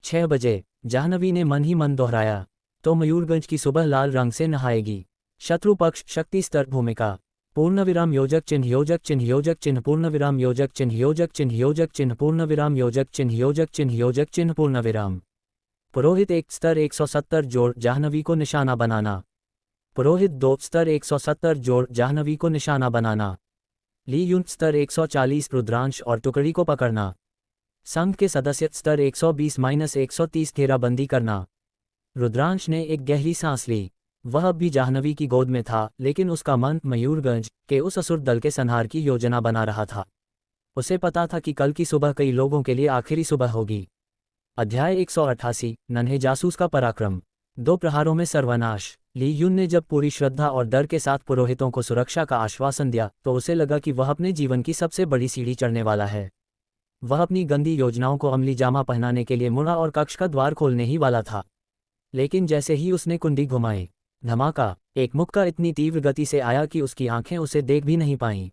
6 बजे, जाह्नवी ने मन ही मन दोहराया। तो मयूरगंज की सुबह लाल रंग से नहाएगी। शत्रु पक्ष शक्ति स्तर भूमिका। पूर्णविराम योजक चिन्ह योजक चिन्ह योजक चिन्ह पूर्णविराम योजक चिन्ह योजक चिन्ह योजक चिन्ह पूर्णविराम योजक चिन्ह योजक चिन्ह योजक चिन्ह पूर्णविराम। पुरोहित 1 स्तर 170 जोड़ जाह्नवी को निशाना बनाना। पुरोहित 2 स्तर 170 जोड़ जाह्नवी को निशाना बनाना। ली यूनिट स्तर 140 रुद्रांश और टुकड़ी को पकड़ना। संघ के सदस्य स्तर 120-130 घेराबंदी करना। रुद्रांश ने एक गहरी सांस ली। वह अब भी जाह्नवी की गोद में था, लेकिन उसका मन मयूरगंज के उस असुर दल के संहार की योजना बना रहा था। उसे पता था कि कल की सुबह कई लोगों के लिए आखिरी सुबह होगी। अध्याय 188 नन्हे जासूस का पराक्रम। 2 प्रहारों में सर्वनाश। ली यून ने जब पूरी श्रद्धा और डर के साथ पुरोहितों को सुरक्षा का आश्वासन दिया तो उसे लगा कि वह अपने जीवन की सबसे बड़ी सीढ़ी चढ़ने वाला है। वह अपनी गंदी योजनाओं को अमली जामा पहनाने के लिए मुड़ा और कक्ष का द्वार खोलने ही वाला था। लेकिन जैसे ही उसने कुंडी घुमाई, धमाका, एक मुक्का इतनी तीव्र गति से आया कि उसकी आंखें उसे देख भी नहीं पाईं।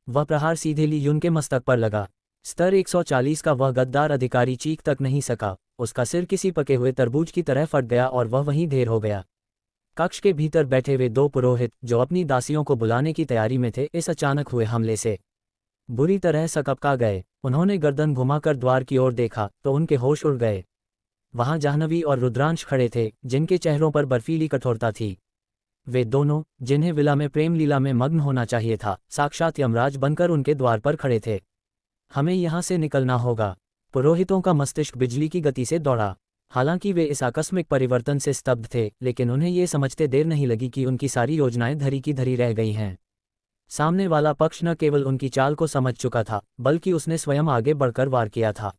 वह प्रहार सीधे ली यून के मस्तक पर लगा। स्तर 140 का वह गद्दार अधिकारी चीख तक नहीं सका। उसका सिर किसी पके हुए तरबूज की तरह फट गया और वह वहीं ढेर हो गया। कक्ष के भीतर बैठे हुए 2 पुरोहित जो अपनी दासियों को बुलाने की तैयारी में थे, इस अचानक हुए हमले से बुरी तरह सकपका गए। उन्होंने गर्दन घुमाकर द्वार की ओर देखा तो उनके होश उड़ गए। वहां जाह्नवी और रुद्रांश खड़े थे, जिनके चेहरों पर बर्फीली कठोरता थी। वे दोनों, जिन्हें विला में प्रेम लीला में मग्न होना चाहिए था, साक्षात यमराज बनकर उनके द्वार पर खड़े थे। हमें यहां से निकलना होगा। पुरोहितों का मस्तिष्क बिजली की गति से दौड़ा। हालांकि वे इस आकस्मिक परिवर्तन से स्तब्ध थे, लेकिन उन्हें ये समझते देर नहीं लगी कि उनकी सारी योजनाएं धरी की धरी रह गई हैं। सामने वाला पक्ष न केवल उनकी चाल को समझ चुका था, बल्कि उसने स्वयं आगे बढ़कर वार किया था।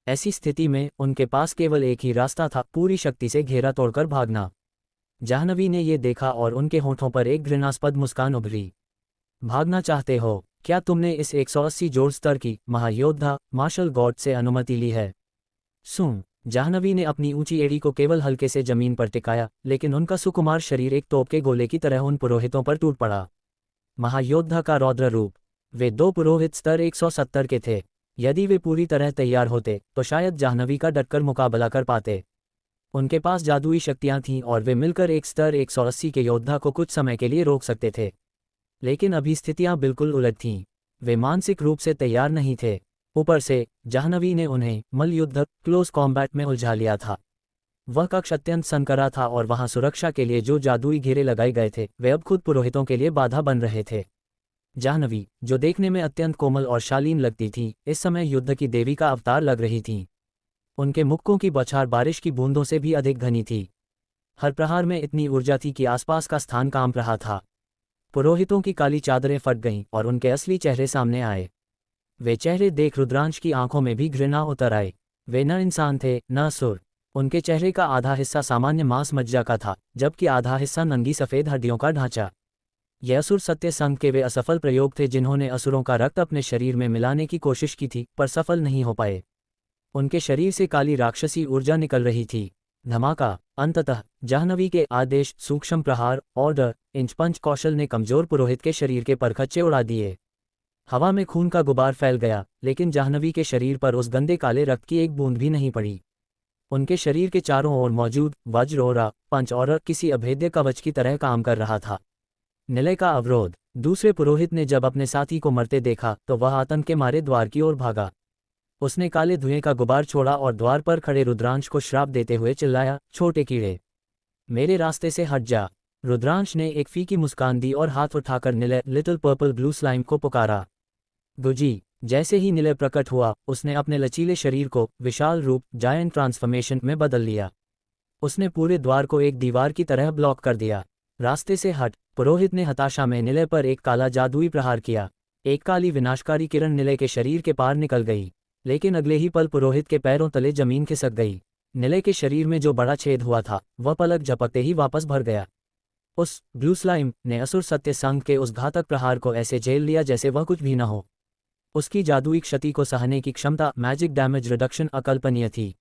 ऐसी स्थिति में उनके पास केवल एक ही रास्ता था, पूरी शक्ति से घेरा तोड़कर भागना। जाह्नवी ने ये देखा और उनके होठों पर एक घृणास्पद मुस्कान उभरी। भागना चाहते हो? क्या तुमने इस 180 जोड़ स्तर की महायोद्धा मार्शल गॉड से अनुमति ली है? सुन। जाह्नवी ने अपनी ऊंची एड़ी को केवल हल्के से जमीन पर टिकाया, लेकिन उनका सुकुमार शरीर एक तोप के गोले की तरह उन पुरोहितों पर टूट पड़ा। महायोद्धा का रौद्र रूप। वे 2 पुरोहित स्तर 170 के थे। यदि वे पूरी तरह तैयार होते तो शायद जाह्नवी का डटकर मुकाबला कर पाते। उनके पास जादुई शक्तियां थीं और वे मिलकर एक स्तर 180 के योद्धा को कुछ समय के लिए रोक सकते थे। लेकिन अभी स्थितियां बिल्कुल उलट थीं। वे मानसिक रूप से तैयार नहीं थे। ऊपर से जाह्नवी ने उन्हें मल्लयुद्ध क्लोज कॉम्बैट में उलझा लिया था। वह कक्ष अत्यंत सनकरा था और वहां सुरक्षा के लिए जो जादुई घेरे लगाए गए थे, वे अब खुद पुरोहितों के लिए बाधा बन रहे थे। जाह्नवी, जो देखने में अत्यंत कोमल और शालीन लगती थी, इस समय युद्ध की देवी का अवतार लग रही थीं। उनके मुक्कों की बौछार बारिश की बूंदों से भी अधिक घनी थी। हर प्रहार में इतनी ऊर्जा थी कि आसपास का स्थान कांप रहा था। पुरोहितों की काली चादरें फट गईं और उनके असली चेहरे सामने आए। वे चेहरे देख रुद्रांश की आंखों में भी घृणा उतर आई। वे न इंसान थे, न असुर। उनके चेहरे का आधा हिस्सा सामान्य मांस मज्जा का था, जबकि आधा हिस्सा नंगी सफ़ेद हड्डियों का ढांचा। यह असुर सत्य संघ के वे असफल प्रयोग थे जिन्होंने असुरों का रक्त अपने शरीर में मिलाने की कोशिश की थी, पर सफल नहीं हो पाए। उनके शरीर से काली राक्षसी ऊर्जा निकल रही थी। धमाका। अंततः जाह्नवी के आदेश, सूक्ष्म प्रहार, ऑर्डर, इंच पंच कौशल ने कमजोर पुरोहित के शरीर के परखच्चे उड़ा दिए। हवा में खून का गुबार फैल गया, लेकिन जाह्नवी के शरीर पर उस गंदे काले रक्त की एक बूंद भी नहीं पड़ी। उनके शरीर के चारों ओर मौजूद वज्र और पंच और किसी अभेद्य कवच की तरह काम कर रहा था। निलय का अवरोध। दूसरे पुरोहित ने जब अपने साथी को मरते देखा तो वह आतंक के मारे द्वार की ओर भागा। उसने काले धुएं का गुबार छोड़ा और द्वार पर खड़े रुद्रांश को श्राप देते हुए चिल्लाया, छोटे कीड़े, मेरे रास्ते से हट जा। रुद्रांश ने एक फीकी मुस्कान दी और हाथ उठाकर निलय लिटिल पर्पल ब्लू स्लाइम को पुकारा। गुजी। जैसे ही निलय प्रकट हुआ, उसने अपने लचीले शरीर को विशाल रूप जायंट ट्रांसफॉर्मेशन में बदल लिया। उसने पूरे द्वार को एक दीवार की तरह ब्लॉक कर दिया। रास्ते से हट। पुरोहित ने हताशा में निलय पर एक काला जादुई प्रहार किया। एक काली विनाशकारी किरण निलय के शरीर के पार निकल गई, लेकिन अगले ही पल पुरोहित के पैरों तले जमीन खिसक गई। निलय के शरीर में जो बड़ा छेद हुआ था, वह पलक झपकते ही वापस भर गया। उस ब्लू स्लाइम ने असुर सत्य संघ के उस घातक प्रहार को ऐसे झेल लिया जैसे वह कुछ भी न हो। उसकी जादुई क्षति को सहने की क्षमता, मैजिक डैमेज रिडक्शन, अकल्पनीय थी।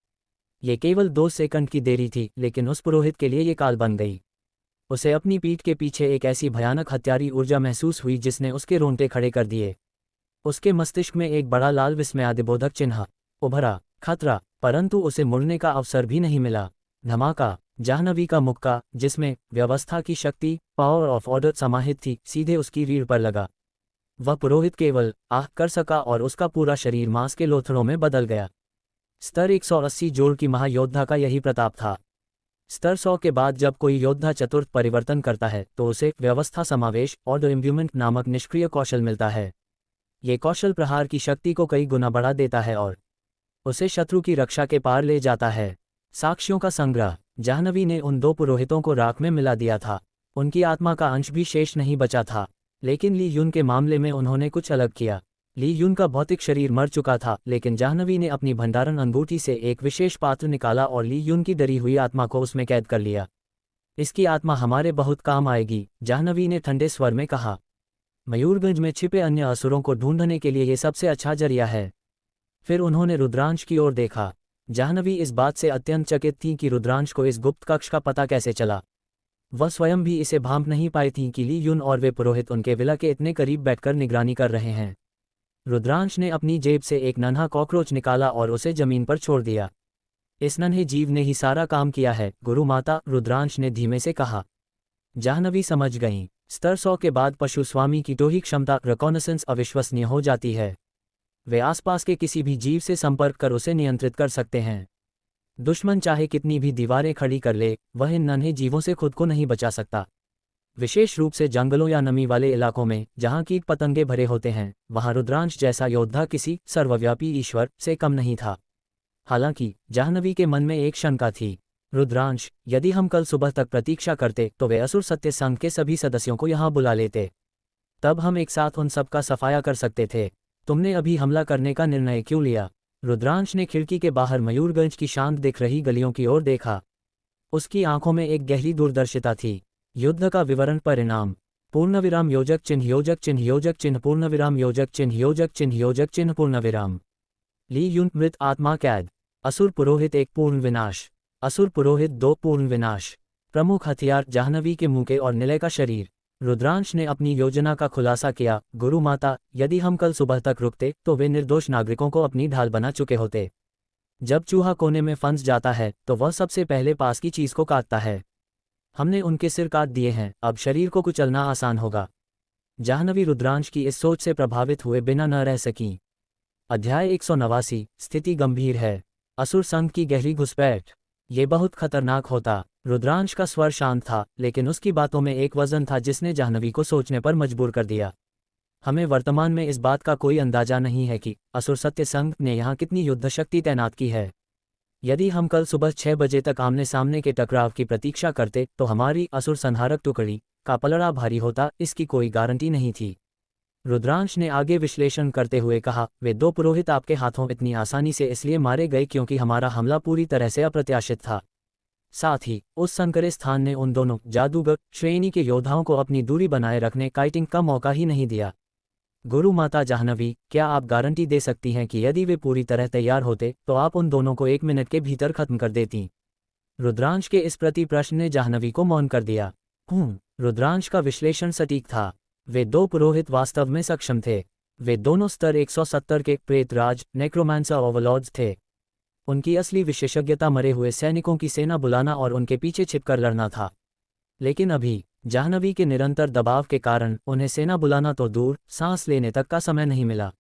ये केवल 2 सेकंड की देरी थी, लेकिन उस पुरोहित के लिए ये काल बन गई। उसे अपनी पीठ के पीछे एक ऐसी भयानक हत्यारी ऊर्जा महसूस हुई जिसने उसके रोंगटे खड़े कर दिए। उसके मस्तिष्क में एक बड़ा लाल विस्मयादिबोधक चिन्ह उभरा, खतरा। परंतु उसे मुड़ने का अवसर भी नहीं मिला। धमाका! जाह्नवी का मुक्का, जिसमें व्यवस्था की शक्ति, पावर ऑफ ऑर्डर समाहित थी, सीधे उसकी रीढ़ पर लगा। वह पुरोहित केवल आह कर सका और उसका पूरा शरीर मांस के लोथड़ों में बदल गया। स्तर 180 जोड़ की महायोद्धा का यही प्रताप था। स्तर 100 के बाद जब कोई योद्धा चतुर्थ परिवर्तन करता है तो उसे व्यवस्था समावेश ऑर्डर इम्ब्यूमेंट नामक निष्क्रिय कौशल मिलता है। ये कौशल प्रहार की शक्ति को कई गुना बढ़ा देता है और उसे शत्रु की रक्षा के पार ले जाता है। साक्ष्यों का संग्रह। जाह्नवी ने उन दो पुरोहितों को राख में मिला दिया था। उनकी आत्मा का अंश भी शेष नहीं बचा था। लेकिन ली यून के मामले में उन्होंने कुछ अलग किया। ली यून का भौतिक शरीर मर चुका था, लेकिन जाह्नवी ने अपनी भंडारण अंगूठी से एक विशेष पात्र निकाला और ली यून की डरी हुई आत्मा को उसमें कैद कर लिया। इसकी आत्मा हमारे बहुत काम आएगी, जाह्नवी ने ठंडे स्वर में कहा। मयूरगंज में छिपे अन्य असुरों को ढूंढने के लिए ये सबसे अच्छा जरिया है। फिर उन्होंने रुद्रांश की ओर देखा। जाह्नवी इस बात से अत्यंत चकित थी कि रुद्रांश को इस गुप्त कक्ष का पता कैसे चला। वह स्वयं भी इसे भांप नहीं पाई थी कि ली यून और वे पुरोहित उनके विला के इतने करीब बैठकर निगरानी कर रहे हैं। रुद्रांश ने अपनी जेब से एक नन्हा कॉकरोच निकाला और उसे जमीन पर छोड़ दिया। इस नन्हे जीव ने ही सारा काम किया है, गुरु माता, रुद्रांश ने धीमे से कहा। जाह्नवी समझ गईं। स्तर 100 के बाद पशु स्वामी की टोही क्षमता रिकॉनेसेंस अविश्वसनीय हो जाती है। वे आसपास के किसी भी जीव से संपर्क कर उसे नियंत्रित कर सकते हैं। दुश्मन चाहे कितनी भी दीवारें खड़ी कर ले, वह इन नन्हे जीवों से खुद को नहीं बचा सकता। विशेष रूप से जंगलों या नमी वाले इलाकों में जहां कीट पतंगे भरे होते हैं, वहां रुद्रांश जैसा योद्धा किसी सर्वव्यापी ईश्वर से कम नहीं था। हालांकि जाह्नवी के मन में एक शंका थी। रुद्रांश, यदि हम कल सुबह तक प्रतीक्षा करते तो वे असुर सत्य संघ के सभी सदस्यों को यहाँ बुला लेते। तब हम एक साथ उन सब का सफाया कर सकते थे। तुमने अभी हमला करने का निर्णय क्यों लिया? रुद्रांश ने खिड़की के बाहर मयूरगंज की शांत दिख रही गलियों की ओर देखा। उसकी आंखों में एक गहरी दूरदर्शिता थी। युद्ध का विवरण परिणाम पूर्णविराम योजक चिन्ह योजक चिन्ह योजक चिन्ह पूर्णविराम योजक चिन्ह योजक चिन्ह योजक चिन्ह पूर्णविराम। ली यून मृत आत्मा कैद। असुर पुरोहित एक पूर्ण विनाश। असुर पुरोहित 2 पूर्ण विनाश। प्रमुख हथियार जाह्नवी के मुके और निलय का शरीर। रुद्रांश ने अपनी योजना का खुलासा किया। गुरु माता, यदि हम कल सुबह तक रुकते तो वे निर्दोष नागरिकों को अपनी ढाल बना चुके होते। जब चूहा कोने में फंस जाता है तो वह सबसे पहले पास की चीज को काटता है। हमने उनके सिर काट दिए हैं, अब शरीर को कुचलना आसान होगा। जाह्नवी रुद्रांश की इस सोच से प्रभावित हुए बिना न रह सकीं। अध्याय 189। स्थिति गंभीर है। असुर संघ की गहरी घुसपैठ। ये बहुत खतरनाक होता। रुद्रांश का स्वर शांत था, लेकिन उसकी बातों में एक वजन था जिसने जाह्नवी को सोचने पर मजबूर कर दिया। हमें वर्तमान में इस बात का कोई अंदाजा नहीं है कि असुर सत्य संघ ने यहाँ कितनी युद्ध शक्ति तैनात की है। यदि हम कल सुबह 6 बजे तक आमने सामने के टकराव की प्रतीक्षा करते तो हमारी असुर संहारक टुकड़ी का पलड़ा भारी होता, इसकी कोई गारंटी नहीं थी। रुद्रांश ने आगे विश्लेषण करते हुए कहा, वे 2 पुरोहित आपके हाथों इतनी आसानी से इसलिए मारे गए क्योंकि हमारा हमला पूरी तरह से अप्रत्याशित था। साथ ही उस संकरे स्थान ने उन दोनों जादूगर श्रेणी के योद्धाओं को अपनी दूरी बनाए रखने काइटिंग का मौका ही नहीं दिया। गुरु माता जाह्नवी, क्या आप गारंटी दे सकती हैं कि यदि वे पूरी तरह तैयार होते तो आप उन दोनों को 1 मिनट के भीतर खत्म कर देती? रुद्रांश के इस प्रति प्रश्न ने जाह्नवी को मौन कर दिया। रुद्रांश का विश्लेषण सटीक था। वे 2 पुरोहित वास्तव में सक्षम थे। वे दोनों स्तर 170 के प्रेतराज नेक्रोमांसर ओवरलॉर्ड्स थे। उनकी असली विशेषज्ञता मरे हुए सैनिकों की सेना बुलाना और उनके पीछे छिपकर लड़ना था। लेकिन अभी जाह्नवी के निरंतर दबाव के कारण उन्हें सेना बुलाना तो दूर, सांस लेने तक का समय नहीं मिला।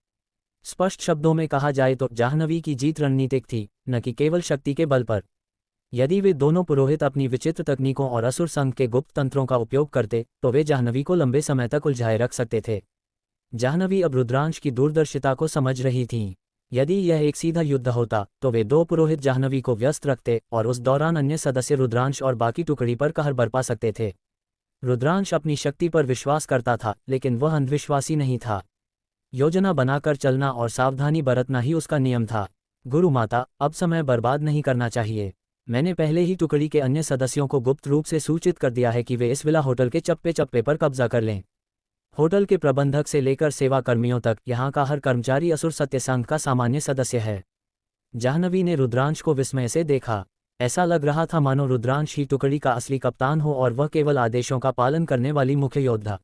स्पष्ट शब्दों में कहा जाए तो जाह्नवी की जीत रणनीतिक थी, न कि केवल शक्ति के बल पर। यदि वे दोनों पुरोहित अपनी विचित्र तकनीकों और असुर संघ के गुप्त तंत्रों का उपयोग करते तो वे जाह्नवी को लंबे समय तक उलझाए रख सकते थे। जाह्नवी अब रुद्रांश की दूरदर्शिता को समझ रही थीं। यदि यह एक सीधा युद्ध होता तो वे 2 पुरोहित जाह्नवी को व्यस्त रखते और उस दौरान अन्य सदस्य रुद्रांश और बाकी टुकड़ी पर कहर बरपा सकते थे। रुद्रांश अपनी शक्ति पर विश्वास करता था, लेकिन वह अंधविश्वासी नहीं था। योजना बनाकर चलना और सावधानी बरतना ही उसका नियम था। गुरु माता, अब समय बर्बाद नहीं करना चाहिए। मैंने पहले ही टुकड़ी के अन्य सदस्यों को गुप्त रूप से सूचित कर दिया है कि वे इस विला होटल के चप्पे चप्पे पर कब्जा कर लें। होटल के प्रबंधक से लेकर सेवा कर्मियों तक यहाँ का हर कर्मचारी असुर सत्य संघ का सामान्य सदस्य है। जाह्नवी ने रुद्रांश को विस्मय से देखा। ऐसा लग रहा था मानो रुद्रांश ही टुकड़ी का असली कप्तान हो और वह केवल आदेशों का पालन करने वाली मुख्य योद्धा।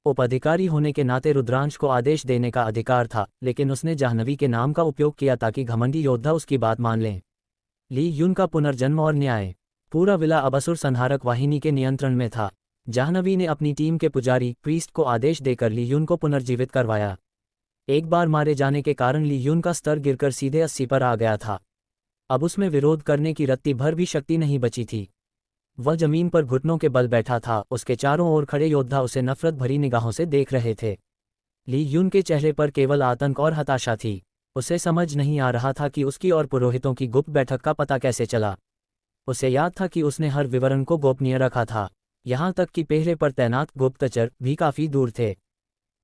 उपअधिकारी होने के नाते रुद्रांश को आदेश देने का अधिकार था, लेकिन उसने जाह्नवी के नाम का उपयोग किया ताकि घमंडी योद्धा उसकी बात मान लें। ली यून का पुनर्जन्म और न्याय। पूरा विला अब असुर संहारक वाहिनी के नियंत्रण में था। जाह्नवी ने अपनी टीम के पुजारी प्रीस्ट को आदेश देकर ली यून को पुनर्जीवित करवाया। एक बार मारे जाने के कारण ली यून का स्तर गिरकर सीधे 80 पर आ गया था। अब उसमें विरोध करने की रत्ती भर भी शक्ति नहीं बची थी। वह जमीन पर घुटनों के बल बैठा था। उसके चारों ओर खड़े योद्धा उसे नफरत भरी निगाहों से देख रहे थे। ली यून के चेहरे पर केवल आतंक और हताशा थी। उसे समझ नहीं आ रहा था कि उसकी और पुरोहितों की गुप्त बैठक का पता कैसे चला। उसे याद था कि उसने हर विवरण को गोपनीय रखा था, यहाँ तक कि पहरे पर तैनात गुप्तचर भी काफी दूर थे।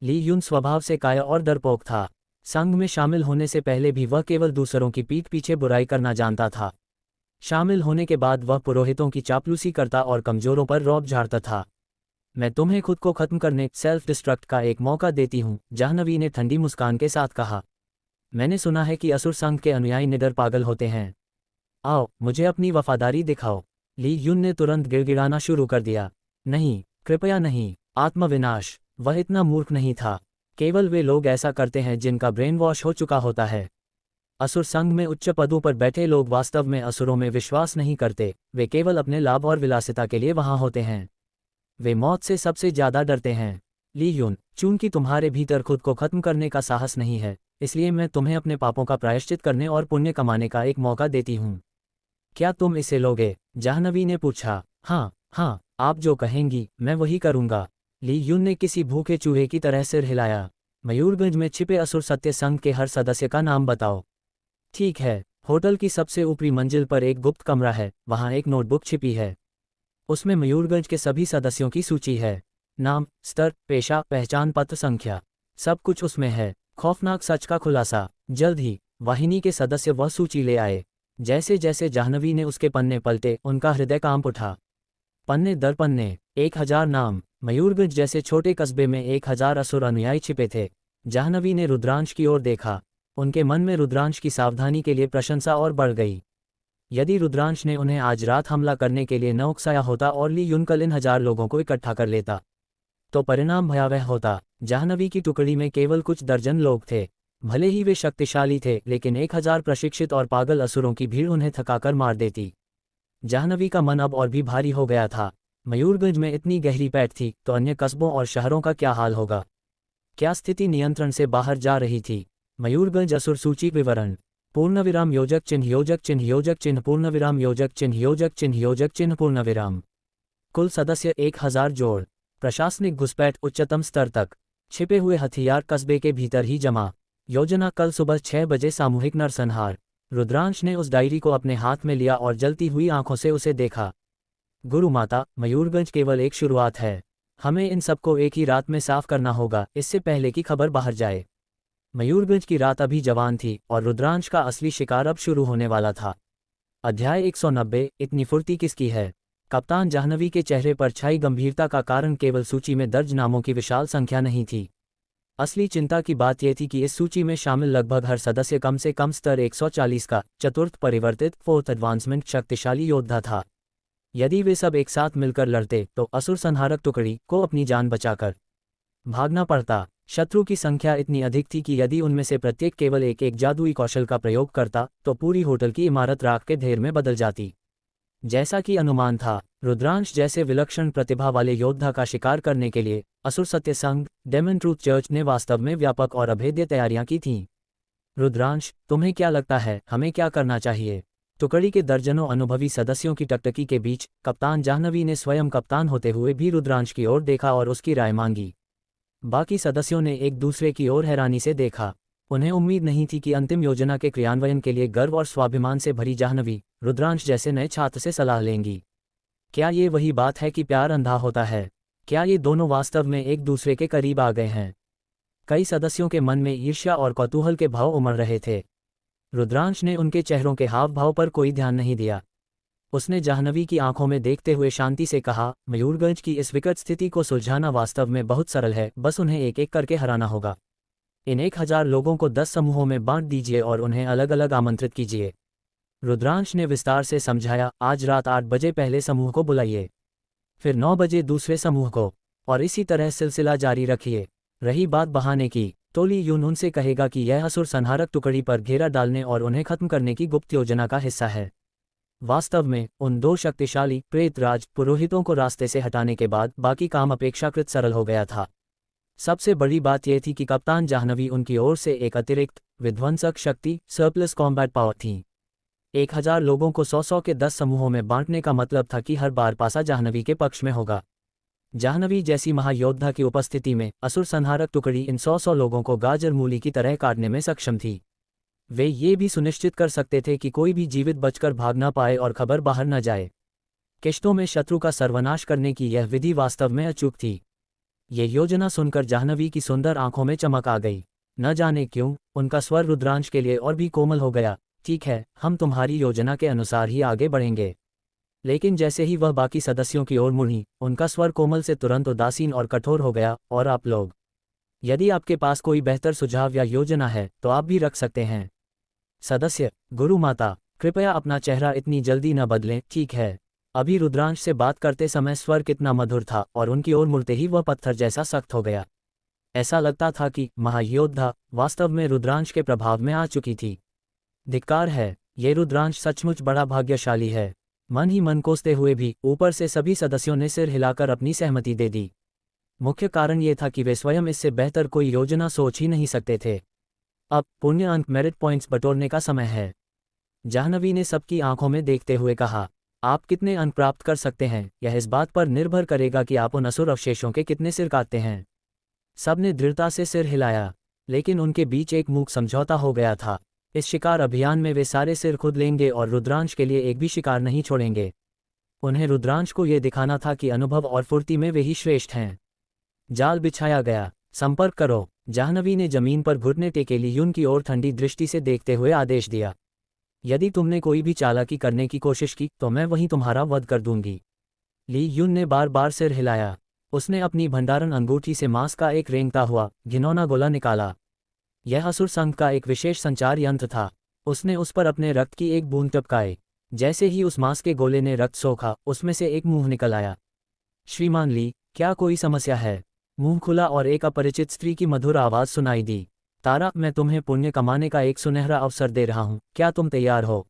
ली यून स्वभाव से काया और डरपोक था। संघ में शामिल होने से पहले भी वह केवल दूसरों की पीठ पीछे बुराई करना जानता था। शामिल होने के बाद वह पुरोहितों की चापलूसी करता और कमजोरों पर रौब झाड़ता था। मैं तुम्हें खुद को खत्म करने, सेल्फ डिस्ट्रक्ट का एक मौका देती हूँ, जाह्नवी ने ठंडी मुस्कान के साथ कहा। मैंने सुना है कि असुर संघ के अनुयायी निडर पागल होते हैं। आओ, मुझे अपनी वफादारी दिखाओ। ली यून ने तुरंत गिड़गिड़ाना शुरू कर दिया। नहीं, कृपया नहीं, आत्मविनाश। वह इतना मूर्ख नहीं था। केवल वे लोग ऐसा करते हैं जिनका ब्रेन वॉश हो चुका होता है। असुर संघ में उच्च पदों पर बैठे लोग वास्तव में असुरों में विश्वास नहीं करते। वे केवल अपने लाभ और विलासिता के लिए वहां होते हैं। वे मौत से सबसे ज्यादा डरते हैं। ली यून, चूंकि तुम्हारे भीतर खुद को खत्म करने का साहस नहीं है, इसलिए मैं तुम्हें अपने पापों का प्रायश्चित करने और पुण्य कमाने का एक मौका देती हूँ। क्या तुम इसे लोगे? जाह्नवी ने पूछा। हाँ हाँ, आप जो कहेंगी मैं वही करूँगा। ली यून ने किसी भूखे चूहे की तरह सिर हिलाया। मयूरगंज में छिपे असुर सत्य संघ के हर सदस्य का नाम बताओ। ठीक है। होटल की सबसे ऊपरी मंजिल पर एक गुप्त कमरा है, वहाँ एक नोटबुक छिपी है। उसमें मयूरगंज के सभी सदस्यों की सूची है। नाम, स्तर, पेशा, पहचान पत्र, संख्या, सब कुछ उसमें है। खौफनाक सच का खुलासा। जल्द ही वाहिनी के सदस्य वह सूची ले आए। जैसे जैसे जाह्नवी ने उसके पन्ने पलटे, उनका हृदय कांप उठा। पन्ने दर पन्ने, 1000 नाम। मयूरगंज जैसे छोटे कस्बे में 1000 असुर अनुयायी छिपे थे। जाह्नवी ने रुद्रांश की ओर देखा। उनके मन में रुद्रांश की सावधानी के लिए प्रशंसा और बढ़ गई। यदि रुद्रांश ने उन्हें आज रात हमला करने के लिए न उकसाया होता और ली यून कल इन 1000 लोगों को इकट्ठा कर लेता, तो परिणाम भयावह होता। जाह्नवी की टुकड़ी में केवल कुछ दर्जन लोग थे। भले ही वे शक्तिशाली थे, लेकिन 1000 प्रशिक्षित और पागल असुरों की भीड़ उन्हें थकाकर मार देती। जाह्नवी का मन अब और भी भारी हो गया था। मयूरगंज में इतनी गहरी पैठ थी, तो अन्य कस्बों और शहरों का क्या हाल होगा? क्या स्थिति नियंत्रण से बाहर जा रही थी? मयूरगंज असुर सूची विवरण। पूर्णविराम योजक चिन्ह योजक चिन्ह योजक चिन्ह पूर्णविराम योजक चिन्ह योजक चिन्ह योजक चिन्ह पूर्णविराम। कुल सदस्य 1000 जोड़। प्रशासनिक घुसपैठ उच्चतम स्तर तक। छिपे हुए हथियार कस्बे के भीतर ही जमा। योजना कल सुबह 6 बजे सामूहिक नरसंहार। रुद्रांश ने उस डायरी को अपने हाथ में लिया और जलती हुई आंखों से उसे देखा। गुरु माता, मयूरगंज केवल एक शुरुआत है। हमें इन सबको एक ही रात में साफ करना होगा, इससे पहले कि खबर बाहर जाए। मयूरगंज की रात अभी जवान थी और रुद्रांश का असली शिकार अब शुरू होने वाला था। अध्याय 190। इतनी फुर्ती किसकी है? कप्तान जाह्नवी के चेहरे पर छाई गंभीरता का कारण केवल सूची में दर्ज नामों की विशाल संख्या नहीं थी। असली चिंता की बात यह थी कि इस सूची में शामिल लगभग हर सदस्य कम से कम स्तर 140 का चतुर्थ परिवर्तित फोर्थ एडवांसमेंट शक्तिशाली योद्धा था। यदि वे सब एक साथ मिलकर लड़ते तो असुर संहारक टुकड़ी को अपनी जान बचाकर भागना पड़ता। शत्रु की संख्या इतनी अधिक थी कि यदि उनमें से प्रत्येक केवल एक एक जादुई कौशल का प्रयोग करता, तो पूरी होटल की इमारत राख के ढेर में बदल जाती। जैसा कि अनुमान था, रुद्रांश जैसे विलक्षण प्रतिभा वाले योद्धा का शिकार करने के लिए असुर सत्य संघ, डेमन ट्रूथ चर्च ने वास्तव में व्यापक और अभेद्य तैयारियां की थीं। रुद्रांश, तुम्हें क्या लगता है हमें क्या करना चाहिए? टुकड़ी के दर्जनों अनुभवी सदस्यों की टकटकी के बीच कप्तान जाह्नवी ने स्वयं कप्तान होते हुए भी रुद्रांश की ओर देखा और उसकी राय मांगी। बाकी सदस्यों ने एक दूसरे की ओर हैरानी से देखा। उन्हें उम्मीद नहीं थी कि अंतिम योजना के क्रियान्वयन के लिए गर्व और स्वाभिमान से भरी जाह्नवी रुद्रांश जैसे नए छात्र से सलाह लेंगी। क्या ये वही बात है कि प्यार अंधा होता है? क्या ये दोनों वास्तव में एक दूसरे के करीब आ गए हैं? कई सदस्यों के मन में ईर्ष्या और कौतूहल के भाव उमड़ रहे थे। रुद्रांश ने उनके चेहरों के हाव भाव पर कोई ध्यान नहीं दिया। उसने जाह्नवी की आंखों में देखते हुए शांति से कहा, मयूरगंज की इस विकट स्थिति को सुलझाना वास्तव में बहुत सरल है, बस उन्हें एक एक करके हराना होगा। इन 1000 लोगों को 10 समूहों में बांट दीजिए और उन्हें अलग अलग आमंत्रित कीजिए। रुद्रांश ने विस्तार से समझाया, आज रात 8 बजे पहले समूह को बुलाइए, फिर 9 बजे दूसरे समूह को, और इसी तरह सिलसिला जारी रखिए। रही बात बहाने की, तो ली यून उनसे कहेगा कि यह असुर संहारक टुकड़ी पर घेरा डालने और उन्हें खत्म करने की गुप्त योजना का हिस्सा है। वास्तव में उन दो शक्तिशाली प्रेतराज पुरोहितों को रास्ते से हटाने के बाद बाकी काम अपेक्षाकृत सरल हो गया था। सबसे बड़ी बात यह थी कि कप्तान जाह्नवी उनकी ओर से एक अतिरिक्त विध्वंसक शक्ति सरप्लस कॉम्बैट पावर थी। 1000 लोगों को 100-100 के 10 समूहों में बांटने का मतलब था कि हर बार पासा जाह्नवी के पक्ष में होगा। जाह्नवी जैसी महायोद्धा की उपस्थिति में असुर संहारक टुकड़ी इन 100-100 लोगों को गाजर मूली की तरह काटने में सक्षम थी। वे ये भी सुनिश्चित कर सकते थे कि कोई भी जीवित बचकर भाग न पाए और खबर बाहर न जाए। किश्तों में शत्रु का सर्वनाश करने की यह विधि वास्तव में अचूक थी। ये योजना सुनकर जाह्नवी की सुंदर आंखों में चमक आ गई। न जाने क्यों उनका स्वर रुद्रांश के लिए और भी कोमल हो गया। ठीक है, हम तुम्हारी योजना के अनुसार ही आगे बढ़ेंगे। लेकिन जैसे ही वह बाकी सदस्यों की ओर मुड़ी, उनका स्वर कोमल से तुरंत उदासीन और कठोर हो गया। और आप लोग, यदि आपके पास कोई बेहतर सुझाव या योजना है तो आप भी रख सकते हैं। सदस्य, गुरु माता, कृपया अपना चेहरा इतनी जल्दी न बदलें। ठीक है। अभी रुद्रांश से बात करते समय स्वर कितना मधुर था और उनकी ओर मुड़ते ही वह पत्थर जैसा सख्त हो गया। ऐसा लगता था कि महायोद्धा वास्तव में रुद्रांश के प्रभाव में आ चुकी थी। धिक्कार है, ये रुद्रांश सचमुच बड़ा भाग्यशाली है। मन ही मन कोसते हुए भी ऊपर से सभी सदस्यों ने सिर हिलाकर अपनी सहमति दे दी। मुख्य कारण ये था कि वे स्वयं इससे बेहतर कोई योजना सोच ही नहीं सकते थे। अब पुण्य अंक मेरिट पॉइंट्स बटोरने का समय है। जाह्नवी ने सबकी आंखों में देखते हुए कहा, आप कितने अंक प्राप्त कर सकते हैं यह इस बात पर निर्भर करेगा कि आप उन असुर अवशेषों के कितने सिर काटते हैं। सबने दृढ़ता से सिर हिलाया, लेकिन उनके बीच एक मूक समझौता हो गया था। इस शिकार अभियान में वे सारे सिर खुद लेंगे और रुद्रांश के लिए एक भी शिकार नहीं छोड़ेंगे। उन्हें रुद्रांश को यह दिखाना था कि अनुभव और फुर्ती में वे ही श्रेष्ठ हैं। जाल बिछाया गया। संपर्क करो। जाह्नवी ने जमीन पर घुटने टेके ली यून की ओर ठंडी दृष्टि से देखते हुए आदेश दिया, यदि तुमने कोई भी चालाकी करने की कोशिश की तो मैं वहीं तुम्हारा वध कर दूंगी। ली यून ने बार बार सिर हिलाया। उसने अपनी भंडारण अंगूठी से मांस का एक रेंगता हुआ घिनौना गोला निकाला। यह असुर संघ का एक विशेष संचार यंत्र था। उसने उस पर अपने रक्त की एक बूंद टपकाई। जैसे ही उस मांस के गोले ने रक्त सोखा, उसमें से एक मुंह निकल आया। श्रीमान ली, क्या कोई समस्या है? मुंह खुला और एक अपरिचित स्त्री की मधुर आवाज सुनाई दी, तारा, मैं तुम्हें पुण्य कमाने का एक सुनहरा अवसर दे रहा हूं, क्या तुम तैयार हो?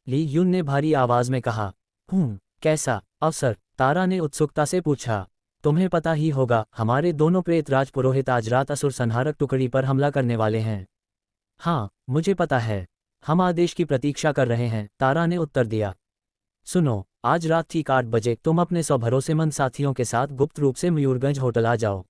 ली यून ने भारी आवाज में कहा। कैसा अवसर? तारा ने उत्सुकता से पूछा। तुम्हें पता ही होगा, हमारे दोनों प्रेतराज पुरोहित आज रात असुर संहारक टुकड़ी पर हमला करने वाले हैं। हाँ, मुझे पता है। हम आदेश की प्रतीक्षा कर रहे हैं, तारा ने उत्तर दिया। सुनो, आज रात ठीक 8 बजे तुम अपने 100 भरोसेमंद साथियों के साथ गुप्त रूप से मयूरगंज होटल आ जाओ।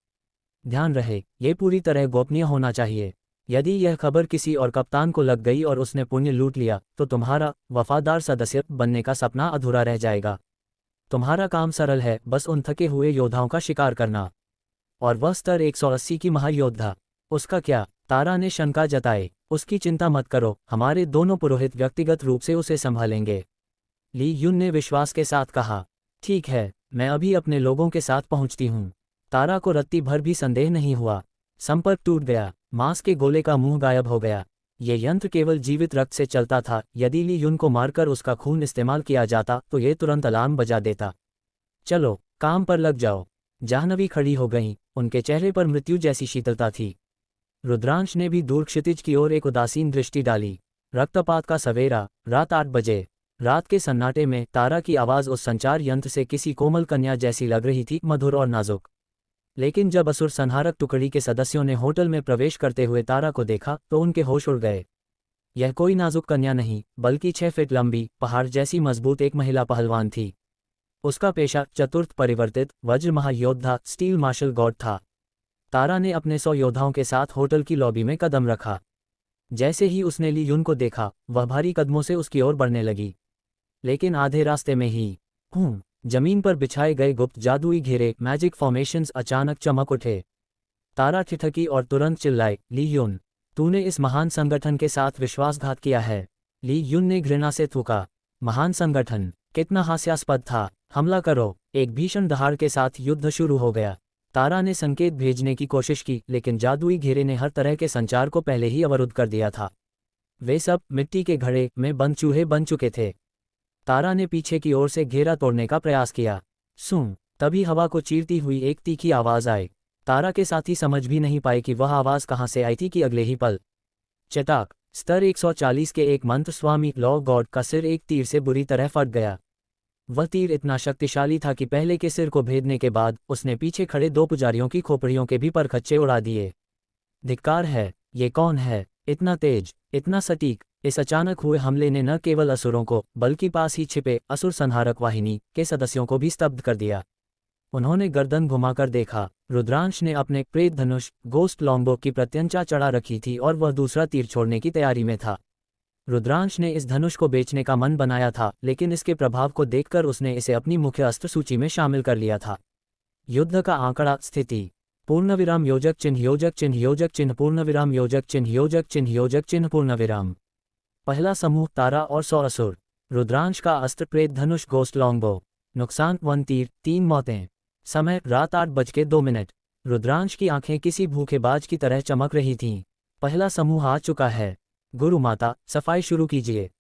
ध्यान रहे, ये पूरी तरह गोपनीय होना चाहिए। यदि यह खबर किसी और कप्तान को लग गई और उसने पुण्य लूट लिया तो तुम्हारा वफादार सदस्य बनने का सपना अधूरा रह जाएगा। तुम्हारा काम सरल है, बस उन थके हुए योद्धाओं का शिकार करना। और वह स्तर 180 की महायोद्धा, उसका क्या? तारा ने शंका जताई। उसकी चिंता मत करो, हमारे दोनों पुरोहित व्यक्तिगत रूप से उसे संभालेंगे। ली यून ने विश्वास के साथ कहा। ठीक है, मैं अभी अपने लोगों के साथ पहुंचती हूं। तारा को रत्ती भर भी संदेह नहीं हुआ। संपर्क टूट गया। मांस के गोले का मुंह गायब हो गया। ये यंत्र केवल जीवित रक्त से चलता था। यदि ली यून को मारकर उसका खून इस्तेमाल किया जाता तो ये तुरंत अलार्म बजा देता। चलो, काम पर लग जाओ। जाह्नवी खड़ी हो गईं, उनके चेहरे पर मृत्यु जैसी शीतलता थी। रुद्रांश ने भी दूर क्षितिज की ओर एक उदासीन दृष्टि डाली। रक्तपात का सवेरा, रात 8 बजे। रात के सन्नाटे में तारा की आवाज़ उस संचार यंत्र से किसी कोमल कन्या जैसी लग रही थी, मधुर और नाजुक। लेकिन जब असुर संहारक टुकड़ी के सदस्यों ने होटल में प्रवेश करते हुए तारा को देखा तो उनके होश उड़ गए। यह कोई नाजुक कन्या नहीं, बल्कि 6 फीट लंबी, पहाड़ जैसी मजबूत एक महिला पहलवान थी। उसका पेशा चतुर्थ परिवर्तित वज्र महायोद्धा स्टील मार्शल गॉड था। तारा ने अपने 100 योद्धाओं के साथ होटल की लॉबी में कदम रखा। जैसे ही उसने ली यून को देखा, वह भारी कदमों से उसकी ओर बढ़ने लगी। लेकिन आधे रास्ते में ही जमीन पर बिछाए गए गुप्त जादुई घेरे मैजिक फॉर्मेशंस अचानक चमक उठे। तारा ठिठकी और तुरंत चिल्लाई, ली यून, तूने इस महान संगठन के साथ विश्वासघात किया है। ली यून ने घृणा से थूका। महान संगठन? कितना हास्यास्पद था। हमला करो। एक भीषण दहाड़ के साथ युद्ध शुरू हो गया। तारा ने संकेत भेजने की कोशिश की, लेकिन जादुई घेरे ने हर तरह के संचार को पहले ही अवरुद्ध कर दिया था। वे सब मिट्टी के घड़े में बंद चूहे बन चुके थे। तारा ने पीछे की ओर से घेरा तोड़ने का प्रयास किया। तभी हवा को चीरती हुई एक तीखी आवाज़ आई। तारा के साथी समझ भी नहीं पाए कि वह आवाज़ कहाँ से आई थी कि अगले ही पल चटाक, स्तर 140 के एक मंत्र स्वामी लॉ गॉड का सिर एक तीर से बुरी तरह फट गया। वह तीर इतना शक्तिशाली था कि पहले के सिर को भेदने के बाद उसने पीछे खड़े 2 पुजारियों की खोपड़ियों के भी परखच्चे उड़ा दिए। धिक्कार है, ये कौन है, इतना तेज, इतना सटीक। इस अचानक हुए हमले ने न केवल असुरों को बल्कि पास ही छिपे असुर संहारक वाहिनी के सदस्यों को भी स्तब्ध कर दिया। उन्होंने गर्दन घुमाकर देखा। रुद्रांश ने अपने प्रेत धनुष गोस्ट लॉन्गबो की प्रत्यंचा चढ़ा रखी थी और वह दूसरा तीर छोड़ने की तैयारी में था। रुद्रांश ने इस धनुष को बेचने का मन बनाया था, लेकिन इसके प्रभाव को देखकर उसने इसे अपनी मुख्य अस्त्र सूची में शामिल कर लिया था। युद्ध का आंकड़ा स्थिति पूर्णविराम योजक चिन्ह योजक चिन्ह योजक चिन्ह पूर्णविराम योजक चिन्ह योजक चिन्ह योजक चिन्ह पूर्णविराम। पहला समूह तारा और 100 असुर। रुद्रांश का अस्त्र प्रेत धनुष गोस्ट लॉन्गबो। नुकसान 1 तीर 3 मौतें। समय रात 8:02। रुद्रांश की आंखें किसी भूखेबाज की तरह चमक रही थीं। पहला समूह आ चुका है। गुरु माता, सफाई शुरू कीजिए।